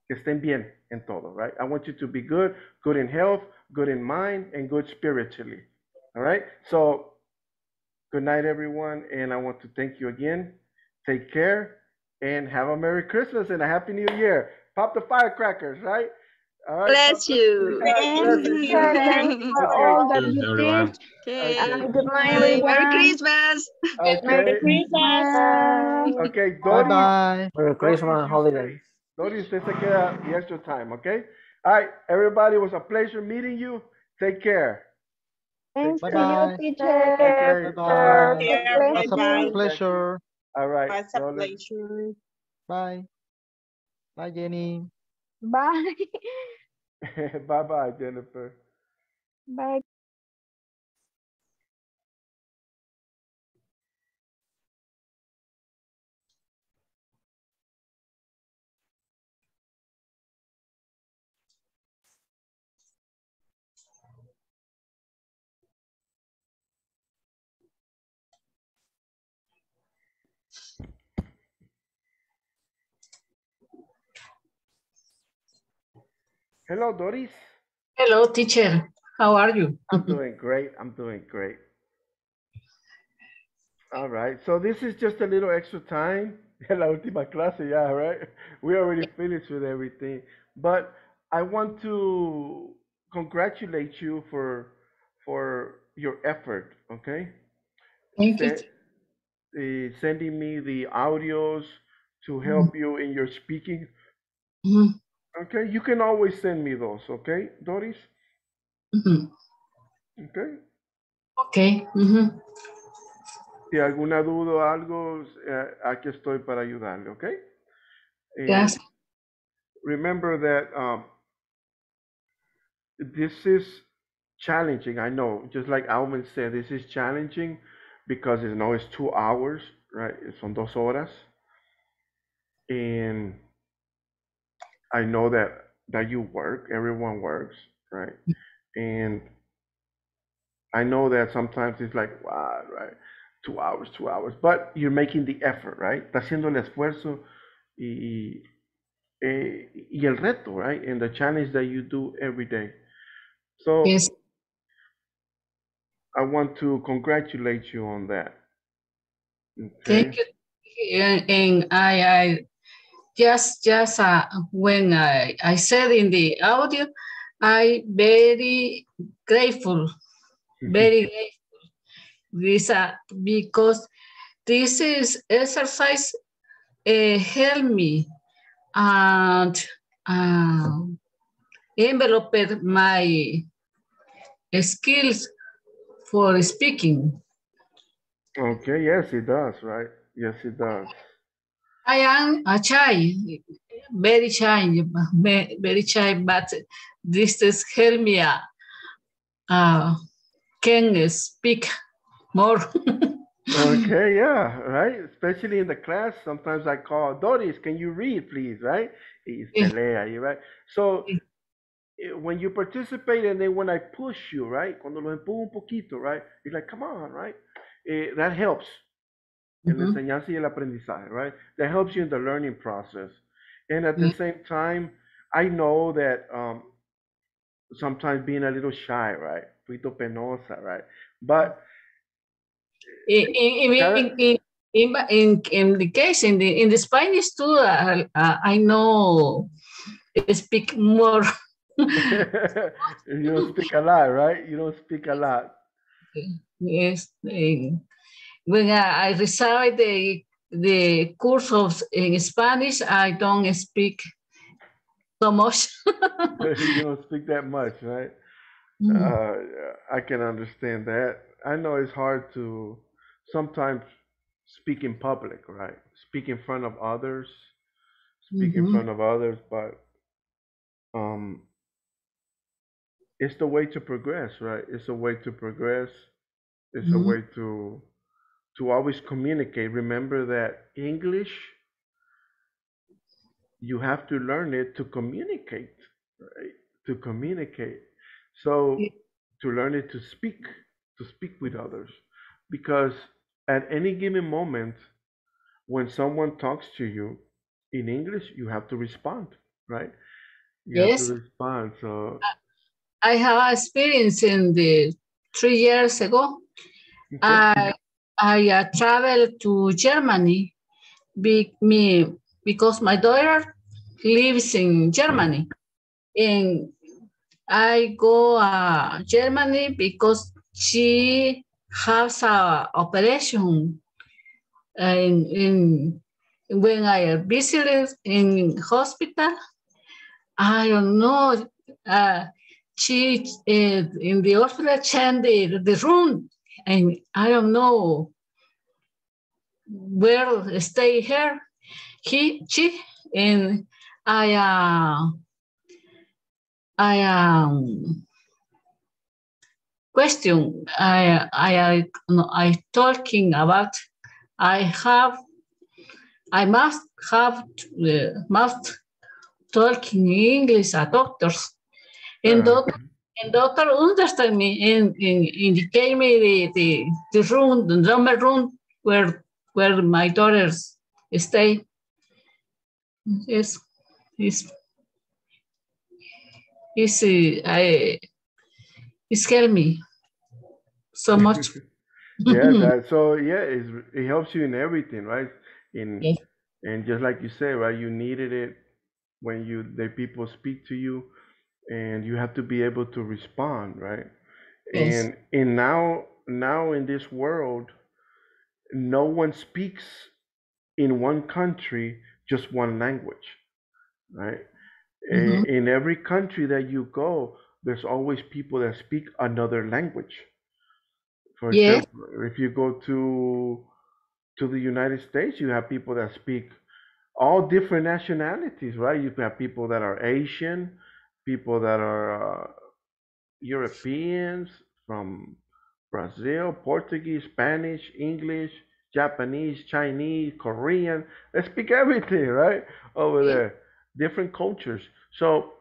que estén bien en todo, right? I want you to be good in health, good in mind, and good spiritually. All right? So, good night, everyone, and I want to thank you again. Take care, And have a Merry Christmas and a Happy New Year. Pop the firecrackers, right? All right. Bless you. Bless you. Thanks for all that you everyone. teach. Okay. Good night, Merry everyone. Christmas. Okay. Merry Christmas. Okay, Bye Doris. bye. Merry Christmas, holiday. Doris, usted se queda the extra time, okay? All right, everybody, it was a pleasure meeting you. Take care. Thanks Bye to you, bye. teacher. Okay, Bye bye. bye-bye. Was a pleasure. All right. Was a Roland. pleasure. Bye. Bye, Jenny. Bye. Bye-bye, Jennifer. Bye. Hello, Doris. Hello, teacher. How are you? I'm doing great. I'm doing great. All right. So this is just a little extra time. La última clase, yeah, right? We already finished with everything. But I want to congratulate you for your effort, okay? Thank you. Sending me the audios to help you in your speaking. Mhm. Okay, you can always send me those, okay, Doris? Mhm. Okay. Okay. Mhm. Si alguna duda o algo, aquí estoy para ayudarle, okay? Yes. Remember that this is challenging. I know, just like Alvin said, this is challenging because it's 2 hours, right? Son 2 horas. And I know that you work, everyone works, right? And I know that sometimes it's like, wow, right? 2 hours, but you're making the effort, right? Está haciendo el esfuerzo y el reto, right? And the challenge that you do every day. So Yes. I want to congratulate you on that. Okay. Thank you. And I just when I said in the audio, I very grateful, very grateful. This because this is exercise help me and enveloped my skills for speaking. Okay, yes, it does, right? Yes, it does. I am a shy, very shy, but this has helped me can speak more. Okay, yeah, right. Especially in the class, sometimes I call Doris, can you read, please, right? Y se lee ahí, right? So when you participate and then when I push you, right? Cuando lo empujo un poquito, right? You're like, come on, right? That helps en la enseñanza y el aprendizaje, right? That helps you in the learning process. And at the same time, I know that sometimes being a little shy, right? Poquito penosa, right? But in the case in the Spanish too, I know speak more. You don't speak a lot, right? You don't speak a lot. Yes. When I recite the course of in Spanish, I don't speak so much. You don't speak that much, right? I can understand that. I know it's hard to sometimes speak in public, right? Speak in front of others, but it's the way to progress, right? It's a way to progress. It's a way to always communicate. Remember that English, you have to learn it to communicate, right? To communicate. So to learn it to speak with others. Because at any given moment, when someone talks to you in English, you have to respond, right? You have to respond. So I have experience in the 3 years ago. I traveled to Germany because my daughter lives in Germany, and I go Germany because she has a operation when I visited in hospital. I don't know. She in the hospital changed the room, and I don't know where stay here. She and I question. I talking about. I must talk in English at doctors, and doctor understand me and indicate me the room, the number room where my daughters stay. Yes, it's helped me so much. Yeah, it helps you in everything, right? And just like you say, right, you needed it when the people speak to you, and you have to be able to respond, right? Yes. And now in this world, no one speaks in one country just one language, right? In every country that you go, there's always people that speak another language. For example, if you go to the United States, you have people that speak all different nationalities, right? You have people that are Asian, people that are Europeans from Brazil, Portuguese, Spanish, English, Japanese, Chinese, Korean. They speak everything, right? Over there. Different cultures. So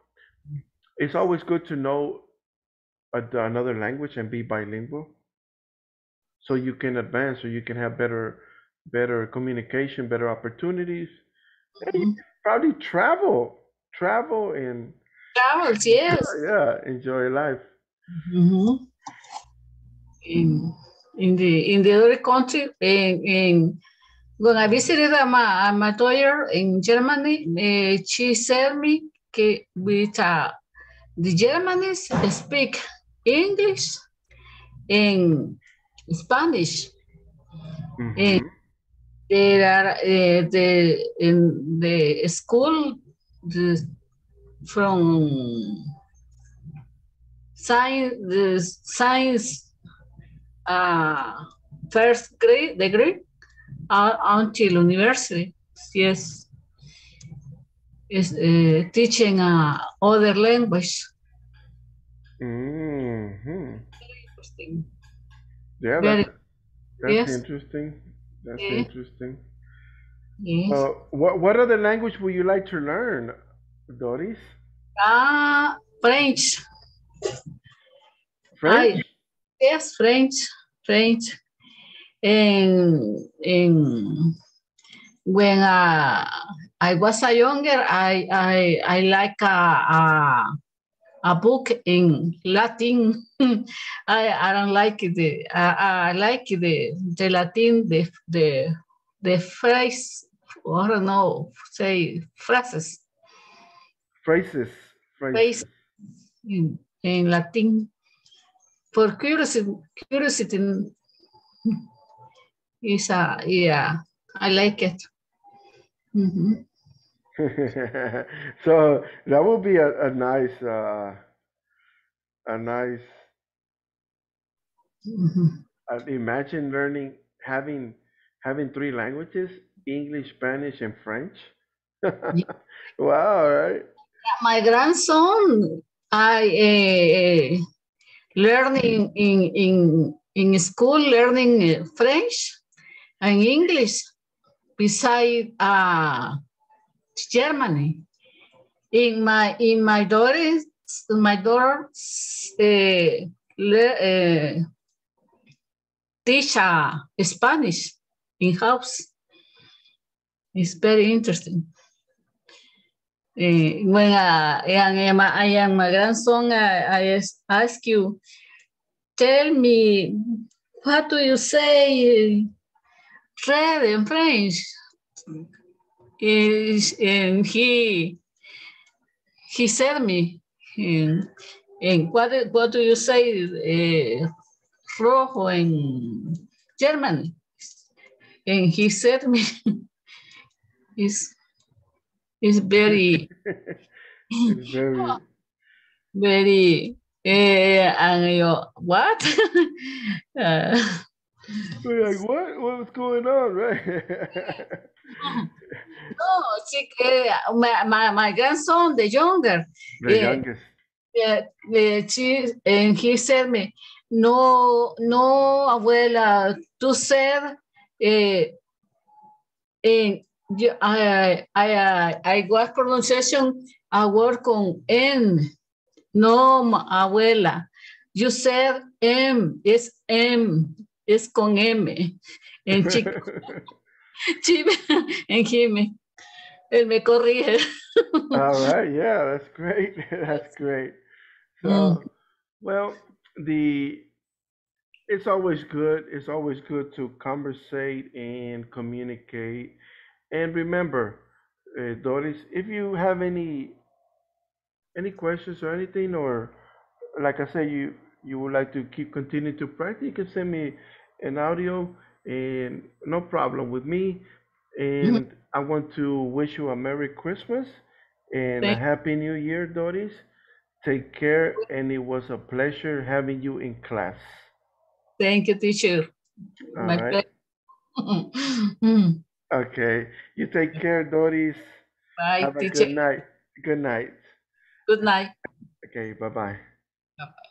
it's always good to know another language and be bilingual, so you can advance, so you can have better communication, better opportunities. And you can probably travel and Travels, yes. enjoy life. In the other country, when I visited my daughter in Germany, she said me with the Germans speak English and Spanish. And there are in the school from science first degree until university. Yes, is teaching other language. Interesting. Yeah, that's interesting. That's interesting. Yes. What other language would you like to learn, Doris? French. French? Yes, French. And when I was younger, I like a book in Latin. I don't like I like the Latin, the phrase, I don't know, say phrases. Phrases. In Latin. For curiosity is I like it. So that would be a nice imagine learning, having 3 languages: English, Spanish, and French. Wow, right? My grandson, I learning in school, learning French and English beside Germany. In my daughter's teach Spanish in house. It's very interesting. When I am my grandson, I ask you, tell me, what do you say read in French? and he said me, and what do you say, rojo in German? And he said me, is very, It's very, very, and what? we're like, what's going on, right? No, my grandson, the younger, The youngest. and he said me, no, abuela, tú said, and I was pronunciation a word con N. No, abuela. You said M. It's M. It's con M. En chico. En Jimmy. Él me corrige. All right, yeah, that's great. That's great. So, well, it's always good. It's always good to conversate and communicate. And remember, Doris, if you have any questions or anything, or like I say, you would like to continue to practice, you can send me an audio, and no problem with me. And I want to wish you a Merry Christmas and a Happy New Year, Doris. Take care, and it was a pleasure having you in class. Thank you, teacher. All My right. Okay. You take care, Doris. Bye, Have a teacher. good night. Good night. Good night. Okay, bye-bye. Bye-bye.